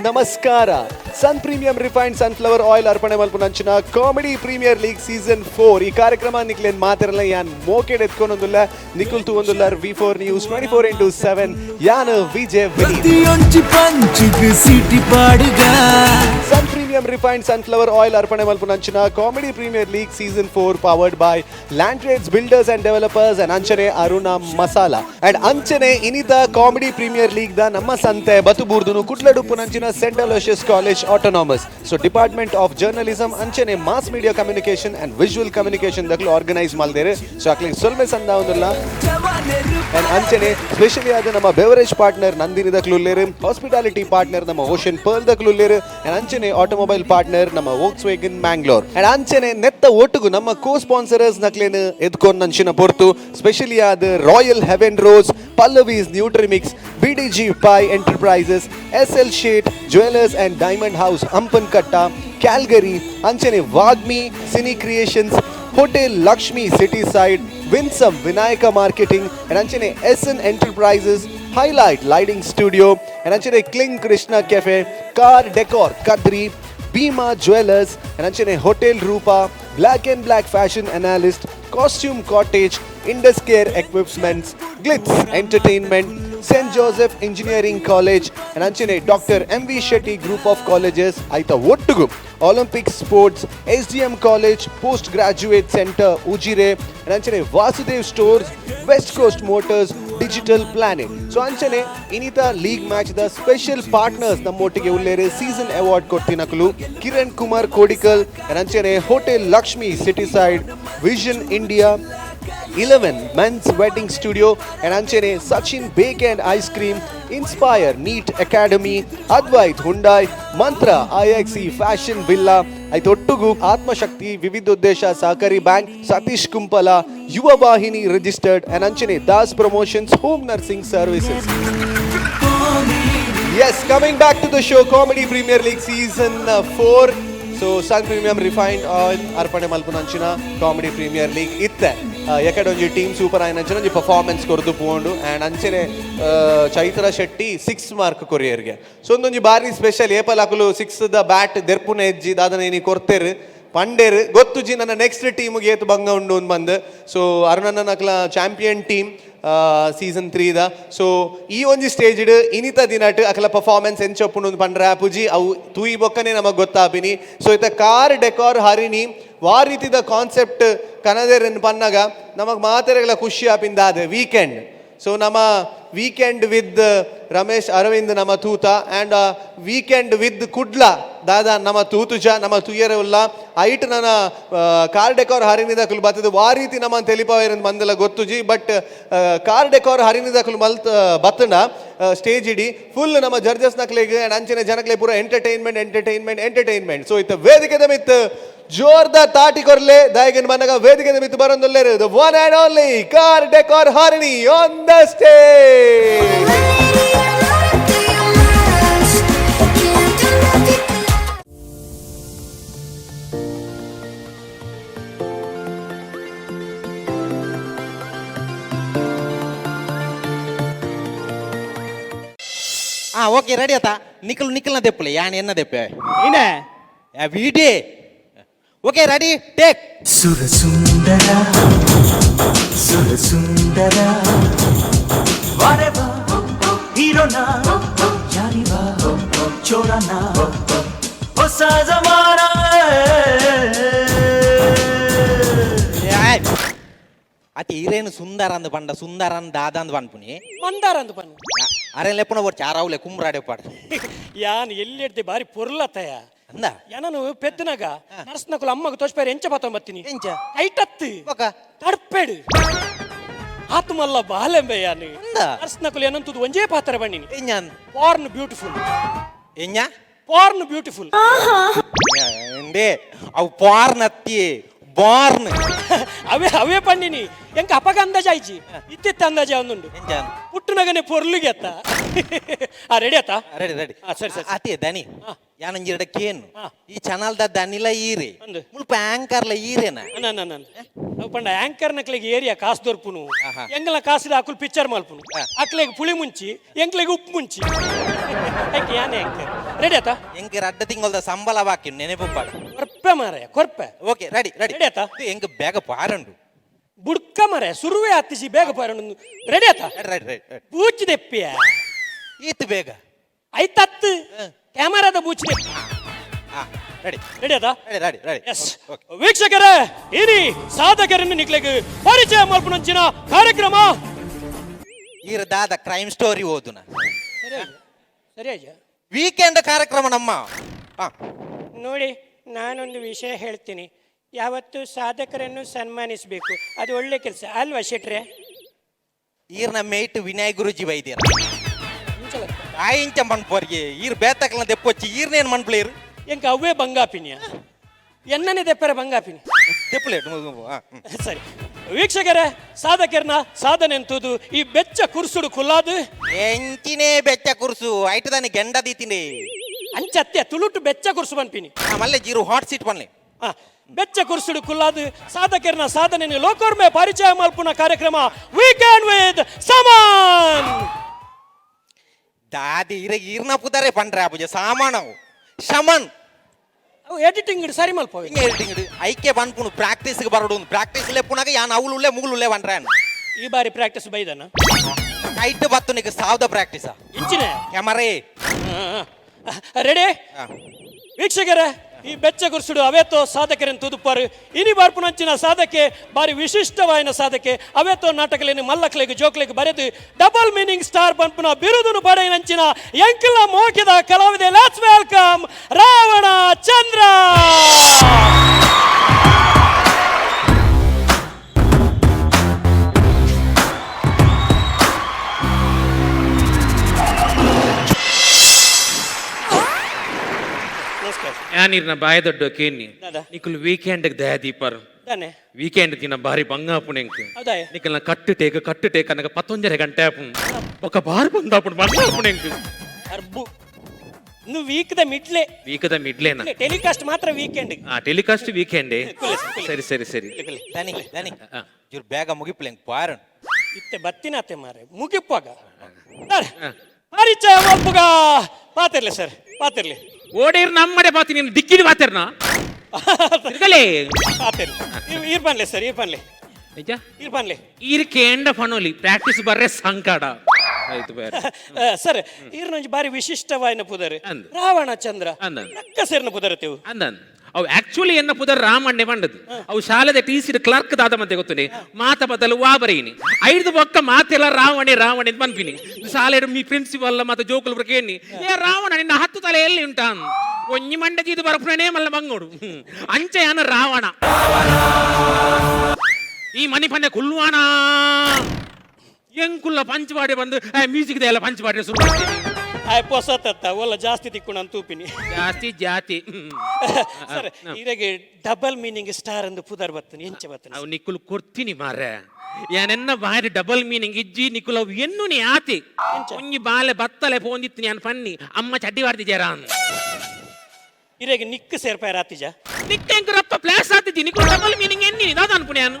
ನಮಸ್ಕಾರ. ಸನ್ premium refined sunflower oil ಅರ್ಪಣೆ ಮಲ್ಪುನಂಚಿನ ಕಾಮಿಡಿ ಪ್ರೀಮಿಯರ್ ಲೀಗ್ ಸೀಸನ್ 4 ಈ ಕಾರ್ಯಕ್ರಮ ನಿಕ್ಲೇನ್ ಮಾತಿರಲ್ಲ ಯಾನ್ ಮೋಕೆಡ್ ಎತ್ಕೊಂಡೊಂದುಲ್ಲ ನಿಖುಲ್ ತೂವೊಂದುಲ್ಲಾರ್ V4 News 24/7 ಯಾನ್ Vijay sun premium refined sunflower oil ಅರ್ಪಣೆ ಮಲ್ಪುನಂಚಿನ comedy premier league season 4 powered by land trades builders and developers and ಅಂಚನೆ ಅರುಣ ಮಸಾಲಾ ಅಂಡ್ ಅಂಚನೆ ಇನಿತ ಕಾಮಿಡಿ ಪ್ರೀಮಿಯರ್ ಲೀಗ್ ದ ನಮ್ಮ ಸಂತೆ ಬತುಬೂರ್ದುನು ಕುಟ್ಲಡುಪ್ಪುನಂಚಿನ Saint Aloysius college autonomous so department of journalism ಅಂಚನೆ mass media communication and visual communication ದಕ್ಲು ಆರ್ಗನೈಸ್ ಮಲ್ದೇರು ಸೊ ಅಕ್ಲಿಗೆ ಸೊಲ್ಮೆ ಸಂದ ಒಂದಿಲ್ಲ ಅಂಡ್ ಅಂಚನೆ ಸ್ಪೆಷಲಿ ಆದ ನಮ್ಮ ಬೆವರೇಜ್ ಪಾರ್ಟ್ನರ್ ನಂದಿನಿ ದಕ್ಲುಲ್ಲೇರು ಹಾಸ್ಪಿಟಾಲಿಟಿ ಪಾರ್ಟ್ನರ್ ನಮ್ಮ ಓಷನ್ ಪರ್ಲ್ ದಕ್ಲುಲ್ಲೇರು ಅಂಡ್ ಅಂಚನೆ ಆಟೋಮೊಬೈಲ್ ಪಾರ್ಟ್ನರ್ ನಮ್ಮ ವೋಕ್ಸ್ವೇಗನ್ ಮ್ಯಾಂಗ್ಳೂರ್ ಅಂಡ್ ಅಂಚನೆ ನೆತ್ತ ಒಟ್ಟುಗು ನಮ್ಮ ಕೋ ಸ್ಪಾನ್ಸರರ್ಸ್ ನಕ್ಲೇನು ಎದ್ಕೊಂಡು ನಂಚಿನ ಪೊರ್ತು ಸ್ಪೆಷಲಿ ಆದ Royal Heaven Rose Pallavi's Nutrimix BDG Pi Enterprises, SL Shade, Jewelers and Diamond House, Ampankatta, Calgary, Anchane Vagmi, Cine Creations, Hotel Lakshmi City Side, Winsome Vinayaka Marketing, and Anchane SN Enterprises, Highlight Lighting Studio, and Anchane Kling Krishna Cafe, Car Decor Kadri, Bima Jewelers, and Anchane Hotel Rupa, Black and Black Fashion Analyst, Costume Cottage, Indus Care Equipments, Glitz Entertainment, St. Joseph Engineering College, and Anchane Dr. MV Shetty Group of Colleges, Aita Ottugu, Olympic Sports, SDM College, Postgraduate Center, Ujire, and Anchane Vasudev Stores, West Coast Motors, Digital Planet. So Anchane, inita league match the special partners nammottige ullere season award kottinakulu Kiran Kumar Kodikal, and Anchane Hotel Lakshmi City Side, Vision India, 11 Men's Wedding Studio, and Anchane Sachin Bake and Ice Cream, Inspire Neat Academy, Advait Hyundai, Mantra IXE Fashion Villa, Aitottugu Atma Shakti Vividuddesha Sahakari Bank, Satish Kumpala, Yuva Vahini Registered, and Anchane Das Promotions Home Nursing Services. Yes, coming back to the show, Comedy Premier League Season 4. So Sun Premium Refined Oil ಅರ್ಪಣೆ ಮಲ್ಪುನಂಚಿನ comedy premier league ಇತ್ತೆ ಯಾಕಂದ್ರೆ team super ಆಯ್ನಂಚಿನ ಒಂಜಿ performance ಕೊರ್ದು ಪೋಂಡು and ಅಂಚನೆ Chaitra Shetty 6 mark ಕೊರಿಯರ್ಗೆ so ಒಂದೊಂಜಿ ಬಾರಿ special apple ಹಾಕಲು 6 ದ ಬ್ಯಾಟ್ ದೆರ್ಪುನ ಎಜ್ಜಿ ದಾದನ ನೀ ಕೊರ್ತೇರು ಪಂಡೇರು ಗೊತ್ತುಜಿ ನನ್ನ ನೆಕ್ಸ್ಟ್ ಟೀಮ್ಗೆ ಏತು ಭಂಗ ಉಂಡು ಅಂತ ಬಂದು ಸೊ ಅರುಣನ ನಕ್ಲ ಚಾಂಪಿಯನ್ ಟೀಮ್ ಸೀಸನ್ 3 ದ ಸೊ ಈ ಒಂಜಿ ಸ್ಟೇಜ್ ಇನಿತ ದಿನಟ್ ಅಕಲ ಪರ್ಫಾರ್ಮೆನ್ಸ್ ಎಂಚೊಪ್ಪುಂಡು ಪಂಡ್ರೆ ಪುಜಿ ಅವು ತೂಯಿ ಬೊಕ್ಕನೆ ನಮಗೆ ಗೊತ್ತಾಪಿನಿ ಸೊ ಇತ್ತ ಕಾರ್ ಡೆಕಾರ್ ಹರಿಣಿ ವಾ ರೀತಿದ ಕಾನ್ಸೆಪ್ಟ್ ಕನದೇರನ್ನು ಪನ್ನಾಗ ನಮಗೆ ಮಾತೆರೆಗಳ ಖುಷಿ ಆಪಿಂದಾದ ವೀಕೆಂಡ್ ಸೊ ನಮ್ಮ ವೀಕೆಂಡ್ ವಿತ್ ರಮೇಶ್ ಅರವಿಂದ್ ನಮ್ಮ ತೂತ ಆ್ಯಂಡ್ ವೀಕೆಂಡ್ ವಿತ್ ಕುಡ್ಲ ದಾದಾ ನಮ್ಮ ತೂತುಜ ನಮ್ಮ ತುಯ್ಯರೆ ಉಲ್ಲ ಐಟ್ ನನ್ನ ಕಾರ್ ಡೆಕಾರ್ ಹರಿನಿದಕಲು ಬರ್ತದೆ ವಾ ರೀತಿ ನಮ್ಮ ತೆಲಿಪವೇರಂದು ಬಂದಲ್ಲ ಗೊತ್ತುಜಿ ಬಟ್ ಕಾರ್ ಡೆಕಾರ್ ಹರಿನಿದಕಲು ಮಲ್ತ ಬತ್ತಂಡ ಸ್ಟೇಜ್ ಇಡಿ ಫುಲ್ ನಮ್ಮ ಜರ್ಜಸ್ ನಕ್ಲೆಗೆ ಆ್ಯಂಡ್ ಅಂಚನೆ ಜನಕ್ಲೆ ಪೂರ ಎಂಟರ್ಟೈನ್ಮೆಂಟ್ ಸೊ ಇತ್ತ ವೇದಿಕೆದ ಮಿತ್ ಜೋರ್ದಾರ್ ತಾಟಿ ಕೊರ್ಲೆ ದಾಯಗನ್ ಮನಗ ವೇದಿಕೆದ ಮಿತ್ ಬರೋದಲ್ಲೇರು ದ one and only car decor Harini on the stage. Okay ready ಆತಾ ನಿಖಲ್ನ ದೆಪ್ಪಲೆ ಯಾನ್ ಎನ್ನ ದೆಪ್ಪೆ ಇನೇ ವಿಡಿ ಓಕೆ ರೆಡಿ ಟೇಕ್ ಸುರಸುಂದರ ವಾರೆವಾ ಹೀರೋನಾ ಯಾರಿವಾ ಚೋರನಾ ಹೊಸ ಜಮಾನ ಅತಿ ಹೀರೇನು ಸುಂದರ ಅಂದ್ ಪಂಡ ಸುಂದರ ಅಂದ್ ದಾದ ಅಂದ್ ಪನ್ಪುನಿ ಮಂದಾರ ಅಂದ್ ಪನ್ ಅರೆ ಲೆಪ್ಪನ ಓರ್ ಚಾರಾವ್ಲೆ ಕುಮ್ರಾಡೆ ಪಾಡ ಯಾನ್ ಎಲ್ಲಿ ಇಡ್ತಿ ಬಾರಿ ಪೊರ್ಲತ್ತಯ್ಯ ಅಂದ ಯಾನು ಪೆತ್ತನಾಗ ನರ್ಸ್ನಕುಲು ಅಮ್ಮಗ ತೋಚ್ಪೇರಿ ಎಂಚ ಬತ್ತೀನಿ ಎಂಚ ಐಟತ್ತು ತಡ್ಪೇಡು ಆತ್ಮಲ್ಲ ಬಾಲೆಂಬೆ ಯಾನು ನರ್ಸ್ನಕುಲು ಏನಂತದ್ದು ಒಂಜೇ ಪಾತ್ರ ಬಣ್ಣಿನಿ ಎಂಜಾನ್ ಪಾರ್ನ್ ಬ್ಯೂಟಿಫುಲ್ ಎಂಜ ಪಾರ್ನ್ ಬ್ಯೂಟಿಫುಲ್ ಎಂದೇ ಅವು ಪಾರ್ನ್ ಅತ್ತಿ ಬಾರ್ನ್ ಅವೇ ಪಂಡಿನಿ ಎಂಕ ಅಪಗ ಅಂದಾಜಾಯ್ಚಿ ಇತ್ತಿತ್ತ ಅಂದಾಜ ಒಂದುಂಡು ಪುಟ್ಟನಗನೆ ಪೊರ್ಲಿಗೆ ಅತ್ತ ರೆಡಿ ಆತ ರೆಡಿ ಸರಿ ಸರಿ ಅತಿ ದನಿ ಯಾನಂಜಿರಡ ಕೇನು ಈ ಚಾನಲ್ ದ ದನಿಲ ಈರೆ ಮುಲ್ಪ ಆಂಕರ್ಲ ಈರೇನ ಪಂಡ ಆಂಕರ್ ನಕ್ಲೆಗೆ ಏರಿಯಾ ಕಾಸು ದೊರ್ಪುನು ಎಂಗಲ ಕಾಸಿದ ಅಕುಲ್ ಪಿಕ್ಚರ್ ಮಲ್ಪುನು ಅಕ್ಲೆಗೆ ಪುಳಿ ಮುಂಚಿ ಎಂಕ್ಲೆಗೆ ಉಪ್ಪು ಮುಂಚಿ ಯಾನೆ ಆಂಕರ್ ರೆಡಿ ಆತಾ ಎಂಕ್ ರಡ್ಡ ತಿಂಗಳದ ಸಂಬಳ ಬಾಕಿ ನೆನೆಪುಪ್ಪಾಡು ಕೊರ್ಪೆ ಮಾರಾಯ ಕೊರ್ಪೆ ಓಕೆ ರೆಡಿ ರೆಡಿ ರೆಡಿ ಆತಾ ಎಂಕ್ ಬೇಗ ಪಾರಂಡು ಬುಡ್ಕ ಮಾರಾಯ ಸುರುವೆ ಹತ್ತಿಸಿ ಬೇಗ ಪಾರೊಂದು ರೆಡಿ ಆತಾ ರೆಡಿ ರೆಡಿ ಬೂಚಿ ದೆಪ್ಪಿಯ ಈತ್ ಬೇಗ ಐತತ್ತು ಕ್ಯಾಮರಾದ ಬೂಚಿ ದೆಪ್ಪಿ ರೆಡಿ ರೆಡಿ ಆತಾ ರೆಡಿ ರೆಡಿ ರೆಡಿ ಎಸ್ ವೀಕ್ಷಕರೇ ಇನಿ ಸಾಧಕರನ್ನು ನಿಕ್ಲೆಗ್ ಪರಿಚಯ ಮಾಡ್ಕೊಂಡಂಚಿನ ಕಾರ್ಯಕ್ರಮ ಈರ ದಾದ ಕ್ರೈಮ್ ಸ್ಟೋರಿ ಓದುನ ಸರಿ ಅಜ್ಜ ವೀಕೆಂಡ್ ಕಾರ್ಯಕ್ರಮ ನಮ್ಮ ನೋಡಿ ನಾನೊಂದು ವಿಷಯ ಹೇಳ್ತೀನಿ ಯಾವತ್ತು ಸಾಧಕರನ್ನು ಸನ್ಮಾನಿಸಬೇಕು ಅದು ಒಳ್ಳೆ ಕೆಲಸ ಅಲ್ವಾ ಶೆಟ್ರೆ ಈರ್ನ ಮೇಟ್ ವಿನಯ್ ಗುರುಜಿ ವೈದ್ಯರ ಆಯಿಂಚ ಮಣ್ಪೋರ್ಗೆ ಈರ್ ಬೇತಕ್ಲ ದೆಪ್ಪೊಚ್ಚಿ ಈರ್ನೇನ್ ಮಣ್ಪ್ಲೇರು ಎಂಕ ಅವೇ ಬಂಗಾಪಿನಿಯ ಎನ್ನನೇ ದೆಪ್ಪರ ಬಂಗಾಪಿನಿ ದೆಪ್ಪಲೇಟ್ ಸರಿ ವೀಕ್ಷಕರೇ ಸಾಧಕರನ್ನ ಸಾಧನೆ ಅಂತುದು ಈ ಬೆಚ್ಚ ಕುರ್ಸುಡು ಕುಲ್ಲಾದು ಎಂಚಿನೇ ಬೆಚ್ಚ ಕುರ್ಸು ಐಟದಾನೆ ಗೆಂಡ ದೀತಿನಿ ಅಂಚತ್ಯ ತುಳುಟು ಬೆಚ್ಚ ಕುರ್ಸು ಬನ್ಪಿನಿ ಮಲ್ಲೆ ಜೀರು ಹಾಟ್ ಸೀಟ್ ಬನ್ನಿ ಬೆಚ್ಚ ಕುರ್ಸುಡು ಕುಲ್ಲಾದು ಸಾಧಕರನ್ನ ಸಾಧನೆ ಲೋಕೋರ್ಮೆ ಪರಿಚಯ ಮಲ್ಪುನ ಕಾರ್ಯಕ್ರಮ ವೀಕೆಂಡ್ ವಿತ್ ಸಮಾನ್ ದಾದಿ ಈರ್ನ ಪುದರೆ ಪಂಡ್ರೆ ಅಪ್ಪುಜ ಸಾಮಾನವು ಶಮನ್ ಎಡಿಟಿಂಗ್ ಸರಿ ಮಲ್ಪ ಐಕೆ ಬನ್ಪುನು ಪ್ರಾಕ್ಟೀಸ್ಗೆ ಬರಡು ಪ್ರಾಕ್ಟೀಸ್ ಲೆಪ್ಪುನಾಗ ಯಾನ್ ಅವಳುಲ್ಲೆ ಮುಗುಲುಲ್ಲೆ ಬನ್ರೆ ಈ ಬಾರಿ ಪ್ರಾಕ್ಟೀಸ್ ಬೈದನ ಐಟ್ ಬತ್ತು ನಿಗ ಸಾವ್ದ ಪ್ರಾಕ್ಟೀಸ ಇಂಚಿನ ಕ್ಯಾಮರೇ ರೆಡಿ ವೀಕ್ಷಕರೇ ಈ ಬೆಚ್ಚ ಗುರ್ಸುಡು ಅವೇತೋ ಸಾಧಕರನ್ನು ತುದುಪಾರು ಇನಿ ಬಾರ್ಪುನಂಚಿನ ಸಾಧಕೆ ಬಾರಿ ವಿಶಿಷ್ಟವಾಯಿನ ಸಾಧಕೆ ಅವೇತೋ ನಾಟಕಲೇನು ಮಲ್ಲಕ್ಲೆಗ್ ಜೋಕ್ಲೆಗ್ ಬರೆದು ಡಬಲ್ ಮೀನಿಂಗ್ ಸ್ಟಾರ್ ಬಂಪುನ ಬಿರುದುನು ಪಡೆಯಿನಂಚಿನ ಎಂಕಲ ಮೋಕಿದ ಕಲಾವಿದೆ ಲೆಟ್ಸ್ ವೆಲ್ಕಮ್ ರಾವಣ ಚಂದ್ರ ಯಾನಿರ್ನ ಬಾಯ ದೊಡ್ಡ ಕೇನಿ ದಾದಾ. ನಿಕುಲ್ ವೀಕೆಂಡ್ ದಯದೀಪರ್ ತಾನೆ ವೀಕೆಂಡ್ ದಿನ ಬಾರಿ ಬಂಗಾಪುಣ ಹೌದಾ ನಿಕಲ್ನ ಕಟ್ಟು ಟೇಕ ನನಗೆ 11 ಗಂಟೆ ಆಪುನ್ ఒక ಬಾರಿ ಬಂಗಾಪುಣ ಬಂಗಾಪುಣ ಅರ್ಬು ಇನ್ನು ವೀಕದ ಮಿಡ್ಲೇನ ಟೆಲಿಕಾಸ್ಟ್ ಮಾತ್ರ ವೀಕೆಂಡ್ ಟೆಲಿಕಾಸ್ಟ್ ವೀಕೆಂಡ್ ಸರಿ ಸರಿ ಸರಿ ದನಿ ದನಿ ಜೂರ್ ಬೇಗ ಮುಗಿಪ್ಲೆಂಗ್ ಪಾರನ್ ಇತ್ತೆ ಬತ್ತಿನಾತೆ ಮಾರೆ ಮುಗಿಪ್ಪಾಗ ಪರಿಚಯ ಮಲ್ಪುಗ ಪಾತಿರ್ಲಿ ಸರ್ ಪಾತಿರ್ಲಿ ಓಡೇರ್ ನಮ್ಮಡೆ ಬಾತಿ ನೀನು ದಿಕ್ಕಿದ ಬಾತಿರ್ನ ತಿರ್ಗಲೇ ಪಾತಿರ್ಲಿ ಇರ್ ಬನ್ಲೆ ಸರ್ ಇರ್ ಬನ್ಲೆ ನಿಜ ಇರ್ ಬನ್ಲೆ ಈರ್ ಕೇಂಡ ಫನೋಲಿ ಪ್ರಾಕ್ಟೀಸ್ ಬರ್ರೆ ಸಂಕಟ ಆಯ್ತು ಬೇರೆ ಸರ್ ಇರ್ ನಂಜಿ ಬಾರಿ ವಿಶಿಷ್ಟವಾಯಿನ ಪುದರ್ ಅಂದ್. ರಾವಣ ಚಂದ್ರ ಅಂದ್. ನಕ್ಕ ಸೇರ್ನ ಪುದರತೆವು ಅಂದನ್ ಅವು ಆಕ್ಚುಲಿ ಎನ್ನ ಪುದರ್ ರಾಮಣ್ಣೆ ಬಂಡದು ಅವು ಶಾಲೆದ ಟಿ.ಸಿ ಕ್ಲರ್ಕ್ ದಾದ ಮತ್ತೆ ಗೊತ್ತುನೆ ಮಾತ ಬದಲು ವಾ ಬರೀನಿ ಐದು ಬೊಕ್ಕ ಮಾತೆಲ್ಲ ರಾವಣೆ ರಾವಣೆ ಅಂತ ಬಂದ್ಪಿನಿ ಶಾಲೆ ಮೀ ಪ್ರಿನ್ಸಿಪಲ್ ಮತ್ತೆ ಜೋಕುಲ್ ಬರ್ಕೇನಿ ಏ ರಾವಣ ನಿನ್ನ 10 ತಲೆ ಎಲ್ಲಿ ಉಂಟಾನ್ ಒಂಜಿ ಮಂಡ ಜೀದು ಬರಪುಣೆ ಮಲ್ಲ ಮಂಗೋಡು ಅಂಚೆ ಯಾನ ರಾವಣ ಈ ಮನಿ ಪನ್ನೆ ಕುಲ್ವಾಣ ಎಂಕುಲ್ಲ ಪಂಚವಾಡಿ ಬಂದು ಮ್ಯೂಸಿಕ್ ಎಲ್ಲ ಪಂಚವಾಡಿ ಶುರು ಮಾಡ್ತೀನಿ ಪೊಸತ್ತ ಒಲ್ಲ ಜಾಸ್ತಿ ತಿಕ್ಕೊಂಡು ಅಂತ ತೂಪಿನಿ ಜಾತಿ ಸರ್ ಇರಾಗೆ ಡಬಲ್ ಮೀನಿಂಗ್ ಸ್ಟಾರ್ ಎಂದು ಪುದರ್ ಬರ್ತನೆ ಎಂಚ ಬರ್ತನೆ ಅವು ನಿಕ್ಕುಲು ಕೊಡ್ತೀನಿ ಮಾರ್ರೆ ಯಾನೆನ್ನ ಬಾರಿ ಡಬಲ್ ಮೀನಿಂಗ್ ಇಜ್ಜಿ ನಿಕ್ಕುಲು ಅವು ಎನ್ನು ನೀ ಆತಿ ಒಂಜಿ ಬಾಲೆ ಬತ್ತಲೆ ಪೋಂದಿತ್ತು ನಾನು ಪನ್ನಿ ಅಮ್ಮ ಚಡ್ಡಿ ವಾಡ್ತಿದ್ದೀರ ಇರಾಗೆ ನಿಕ್ಕ ಸೇರ್ಪಾಯ ರಾತಿಜ ನಿಕ್ಕ ಎಂಕರಪ್ಪ ಪ್ಲಾಸ್ ಆತಿದ್ದಿ ನಿಕ್ಕುಲು ಡಬಲ್ ಮೀನಿಂಗ್ ಎನ್ನಿ ದಾದ ಅನ್ಪುಣೆ ನಾನು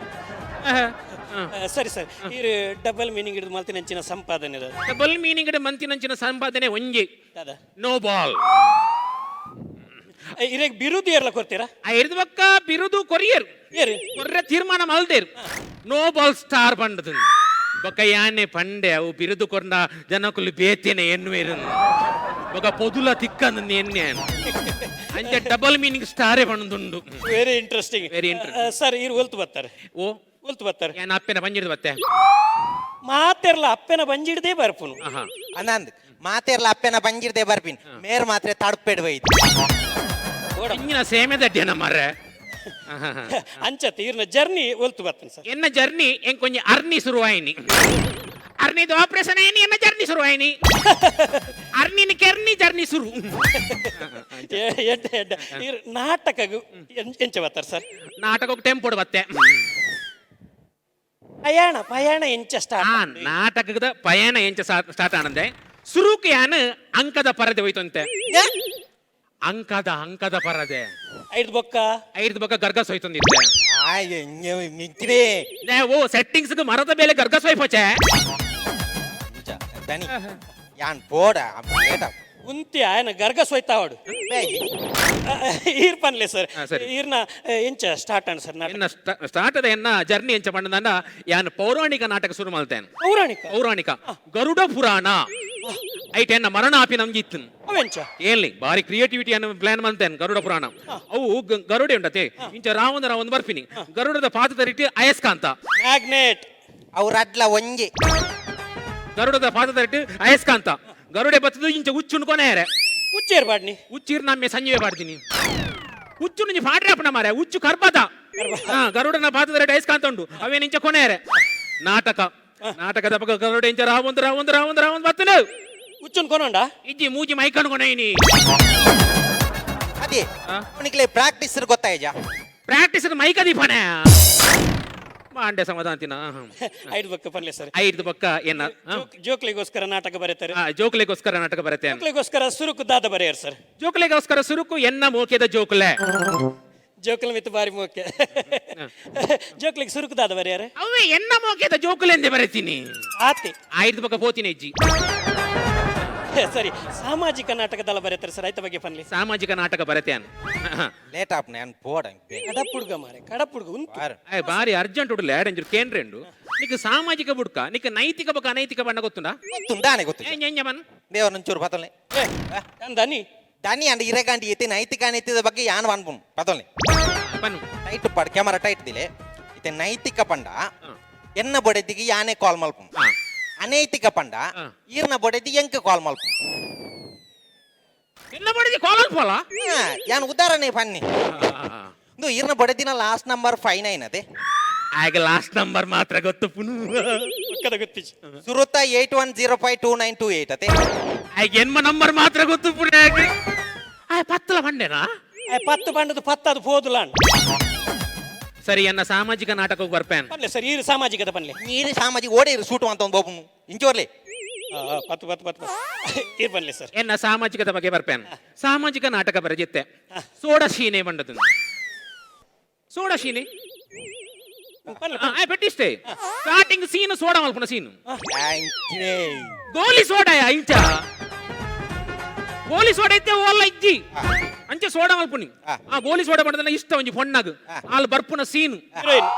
ಸರಿ ಸರ್ ಇರು ಡಬಲ್ ಮೀನಿಂಗ್ ಹಿಡಿದು ಮಲ್ತಿನ ಅಂಚಿನ ಸಂಪಾದನೆ ಅದು ಡಬಲ್ ಮೀನಿಂಗ್ ಮಂತಿನಂಚಿನ ಸಂಪಾದನೆ ಒಂಜಿ ದಾದಾ ನೋ ಬಾಲ್ ಇರಾಗ ಬಿರುದು ಏರ್ಲ ಕೊಡ್ತೀರಾ ಐದು ಪಕ್ಕ ಬಿರುದು ಕೊರಿಯರ್ ಏರು ಕೊರ್ರೆ ತೀರ್ಮಾನ ಮಲ್ದೇರು ನೋ ಬಾಲ್ ಸ್ಟಾರ್ ಪಂಡದು ಬೊಕ್ಕ ಯಾನೆ ಪಂಡೆ ಅವು ಬಿರುದು ಕೊಂಡ ಜನಕುಲು ಬೇತೇನೆ ಎನ್ನುವೇರು ಬೊಕ್ಕ ಪೊದುಲ ತಿಕ್ಕಂದು ಎನ್ನೆ ಅಂಚೆ ಡಬಲ್ ಮೀನಿಂಗ್ ಸ್ಟಾರೇ ಪಂಡುಂಡು very interesting Very interesting. Sir ಇರು ಒಲ್ತು ಬರ್ತಾರೆ ಓ ಒಲ್ತು ಬರ್ತಾರೆ ಏನು ಅಪ್ಪೆನ ಬಂಜಿಡ್ದು ಬತ್ತೆ ಮಾತೆರ್ಲ ಅಪ್ಪೆನ ಬಂಜಿಡ್ದೇ ಬರ್ಪುನು ಅನಂದ್ ಮಾತೆರ್ಲ ಅಪ್ಪೆನ ಬಂಜಿರ್ದೆ ಬರ್ಪಿನ್ ಮೇರ್ ಮಾತ್ರೆ ತಡ್ಪೆಡ್ ಬೈದು ಇಂಜಿನ ಸೇಮೆ ದಡ್ಡಿಯನ ಮರ್ರೆ ಅಂಚತ್ತೆ ಇವ್ರನ್ನ ಜರ್ನಿ ಒಲ್ತು ಬರ್ತಾನೆ ಸರ್ ಎನ್ನ ಜರ್ನಿ ಎಂಗ್ ಕೊಂಚ ಅರ್ನಿ ಶುರುವಾಯಿನಿ ಅರ್ನಿದು ಆಪರೇಷನ್ ಆಯ್ನಿ ಎನ್ನ ಜರ್ನಿ ಶುರುವಾಯಿನಿ ಅರ್ನಿನ ಕೆರ್ನಿ ಜರ್ನಿ ಶುರು ನಾಟಕಗೂ ಎಂಚ ಬರ್ತಾರೆ ಸರ್ ನಾಟಕಕ್ಕೆ ಟೆಂಪೋಡ್ ಬತ್ತೆ ಪಯಣ ಎಂಚ ಸ್ಟಾರ್ಟ್ ನಾಟಕದ ಪಯಣ ಎಂಚ ಸ್ಟಾರ್ಟ್ ಆನಂದೆ ಶುರುಕ್ಕೆ ಯಾನ ಅಂಕದ ಪರದೆ ಹೋಯ್ತಂತೆ ಅಂಕದ ಪರದೆ ಐದು ಬೊಕ್ಕ ಗರ್ಗಸ್ ಹೋಯ್ತಂದಿತ್ತೆ ಮಿಕ್ಕಿದೆ ಓ ಸೆಟ್ಟಿಂಗ್ಸ್ ಮರದ ಮೇಲೆ ಗರ್ಗಸ್ ಹೋಯ್ಪೋಚೆ ದನಿ ಯಾನ್ ಪೋಡ ಲೇಟ ಉಂತಿ ఆయన ಗರ್ಗಸ್ ಹೋಯ್ತಾವಾಡು ಈರ್ ಪನ್ಲೆ ಸರ್ ಈರ್ನ ಎಂಚ ಸ್ಟಾರ್ಟ್ ಅನ್ ಸರ್ ಎನ್ನ ಸ್ಟಾರ್ಟ್ ಅದ ಎನ್ನ ಜರ್ನಿ ಎಂಚ ಪಂಡದಂಡ ಯಾನ್ ಪೌರಾಣಿಕ ನಾಟಕ ಶುರು ಮಲ್ತೇನೆ. ಪೌರಾಣಿಕ ಗರುಡ ಪುರಾಣ ಐಟ್ ಎನ್ನ ಮರಣ ಆಪಿ ನಮ್ಗಿತ್ತು ಅವೆಂಚ ಏನ್ಲಿ ಬಾರಿ ಕ್ರಿಯೇಟಿವಿಟಿ ಅನ್ನು ಪ್ಲಾನ್ ಮಾಡ್ತೇನೆ. ಗರುಡ ಪುರಾಣ ಅವು ಗರುಡೆ ಉಂಟತೆ ಇಂಚ ರಾವಂದ ಒಂದು ಬರ್ಪಿನಿ ಗರುಡದ ಪಾದದರಿಟ್ಟು ಅಯಸ್ಕಾಂತ ಮ್ಯಾಗ್ನೆಟ್ ಅವ್ರ ಅಡ್ಲ ಒಂಜಿ ಗರುಡದ ಪಾದದರಿಟ್ಟು ಅಯಸ್ಕಾಂತ ಗರುಡೆ ಬತ್ತದು ಇಂಚ ಹುಚ್ಚುನ್ ಕೊನೆಯರೆ ಹುಚ್ಚೇರ್ ಬಾಡ್ನಿ ಹುಚ್ಚಿರ್ ನಮ್ಮೆ ಸಂಜೆ ಮಾಡ್ತೀನಿ ಹುಚ್ಚು ನಿಂಜಿ ಪಾಡ್ರೆ ಅಪ್ಪನ ಮಾರೆ ಹುಚ್ಚು ಕರ್ಬದ ಗರುಡನ ಪಾದದರಿಟ್ಟು ಅಯಸ್ಕಾಂತ ಉಂಟು ಅವೇನ್ ಇಂಚ ಕೊನೆಯರೆ ನಾಟಕದ ಪಕ್ಕ ಗರುಡ ಇಂಚ ರಾವಂದ ಬತ್ತನು ಹುಚ್ಚುನ್ ಕೊನೊಂಡ ಇಜ್ಜಿ ಮೂಜಿ ಮೈಕಣ್ ಕೊನೆಯಿನಿ ಅದೇ ಅವನಿಗೆ ಪ್ರಾಕ್ಟೀಸ್ ಗೊತ್ತಾಯ್ಜ ಪ್ರಾಕ್ಟೀಸ್ ಮೈಕದಿ ಪಣೆ ಮಾಂಡ್ಯ ಸಮಾಧಾನತಿನ 5 ಪಕ್ಕ ಪನ್ಲೆ ಸರ್ 5 ಪಕ್ಕ ಏನ ಜೋಕ್ಲಿಗೋಸ್ಕರ ನಾಟಕ ಬರೀತಾರೆ. ಜೋಕ್ಲೆಗೋಸ್ಕರ ನಾಟಕ ಬರುತ್ತೆ. ಜೋಕ್ಲಿಗೋಸ್ಕರ ಸುರುಕು ದಾದ ಬರೆಯರ್ ಸರ್. ಜೋಕ್ಲೆಗೋಸ್ಕರ ಸುರುಕು ಎನ್ನ ಮೋಕೆದ ಜೋಕ್ಲೆ ಜೋಕ್ಲ ಮಿತ್ತು ಬಾರಿ ಮೋಕೆ ಜೋಕ್ಲಿಗೆ ಸುರುಕು ದಾದ ಬರೆಯರೆ ಅವೇ ಎನ್ನ ಮೋಕೆದ ಜೋಕ್ಲೆ ಎಂದೇ ಬರೀತೀನಿ ಆತಿ 5 ಪಕ್ಕ ಪೋತಿನ ಇಜ್ಜಿ ಸರಿ. ಸಾಮಾಜಿಕ ನಾಟಕದಲ್ಲ ಬರೀತಾರೆ ಸರ್. ಆಯ್ತ ಬಗ್ಗೆ ಪನ್ಲಿ ಸಾಮಾಜಿಕ ನಾಟಕ ಬರತ್ತೇನ್ ಲೇಟ್ ಆಪ್ ನಾನು ಪೋಡ ಕಡಪುಡ್ಗ ಮಾರೆ ಕಡಪುಡ್ಗ ಉಂಟು ಬಾರಿ ಅರ್ಜೆಂಟ್ ಉಡ್ಲೆ ಏಡಂಜರು ಕೇಂದ್ರೆಂಡು ನಿಕ್ ಸಾಮಾಜಿಕ ಬುಡ್ಕ ನಿಕ್ ನೈತಿಕ ಬಕ ಅನೈತಿಕ ಬಣ್ಣ ಗೊತ್ತುಂಡ ಗೊತ್ತುಂದಾನೆ ಗೊತ್ತು ಬನ್ ದೇವ್ರ ಒಂಚೂರು ಪತೊಲ್ನೆ ದನಿ ದನಿ ಅಂಡ್ ಇರಗಾಂಡಿ ಎತ್ತಿ ನೈತಿಕ ಅನೈತಿಕ ಬಗ್ಗೆ ಯಾನ್ ಅನ್ಪುನ್ ಪತೊಲ್ನೆ ಬನ್ನು ಟೈಟ್ ಪಡ್ ಕ್ಯಾಮರಾ ಟೈಟ್ ದಿಲೆ ಇತ್ತೆ ನೈತಿಕ ಪಂಡ ಎನ್ನ ಬೊಡೆದಿಗೆ ಯಾನೇ ಕಾಲ್ ಮಲ್ಪುನ್ ಅನೈತಿಕ ಪಂಡ ಈರ್ನ ಬೊಡೆದಿ ಎಂಕ ಕಾಲ್ ಮಲ್ಪುನ್ ಎನ್ನ ಬಡಿದಿ ಕಾಲ್ ಅಲ್ಪಲ್ಲ ಯಾನ್ ಉದಾಹರಣೆ ಪನ್ನಿ ಇದು ಈರ್ನ ಬೊಡೆದಿನ ಲಾಸ್ಟ್ ನಂಬರ್ 59 ಅದೇ ಆಗ ಲಾಸ್ಟ್ ನಂಬರ್ ಮಾತ್ರ ಗೊತ್ತು ಪುನು ಗೊತ್ತಿಚ್ಚು ಸುರುತ್ತ 81052928 ಅದೇ ಆಗ ಎನ್ಮ ನಂಬರ್ ಮಾತ್ರ ಗೊತ್ತು ಪುಣ ಪತ್ತಲ ಬಂಡೆನಾ 10 ಬಂಡದು 10 ಅದು ಪೋದುಲಾನ್ ಸರಿ ಎನ್ನ ಸಾಮಾಜಿಕ ನಾಟಕಕ್ಕೆ ಬರ್ಪೇನ್ ಪನ್ಲೆ ಸರ್. ಈ ಸಾಮಾಜಿಕದ ಪನ್ಲೆ ನೀರು ಸಾಮಾಜಿಕ ಓಡಿ ಸೂಟು ಅಂತ ಒಂದು ಬೋಪು ಇಂಚೋರ್ಲಿ 10 ಇರ್ ಪನ್ಲೆ ಸರ್. ಎನ್ನ ಸಾಮಾಜಿಕದ ಬಗ್ಗೆ ಬರ್ಪೇನ್. ಸಾಮಾಜಿಕ ನಾಟಕ ಬರಜಿತ್ತೆ ಸೋಡಶೀನೆ ಬಂಡದು ಸೋಡಶೀನೆ ಪೆಟ್ಟಿಷ್ಟೇ ಸ್ಟಾರ್ಟಿಂಗ್ ಸೀನು ಸೋಡ ಮಲ್ಪುನ ಸೀನು ಗೋಲಿ ಸೋಡ ಇಂಚ ಗೋಲಿ ಸೋಡ ಇತ್ತೆ ಓಲ್ಲ ಇಜ್ಜಿ ಅಂಚೆ ಸೋಡ ಮಲ್ಪುನಿ ಆ ಗೋಲಿ ಸೋಡ ಬಂಡದನ ಇಷ್ಟ ಒಂಜಿ ಪೊಣ್ಣಗ ಅಲ್ಲಿ ಬರ್ಪುನ ಸೀನು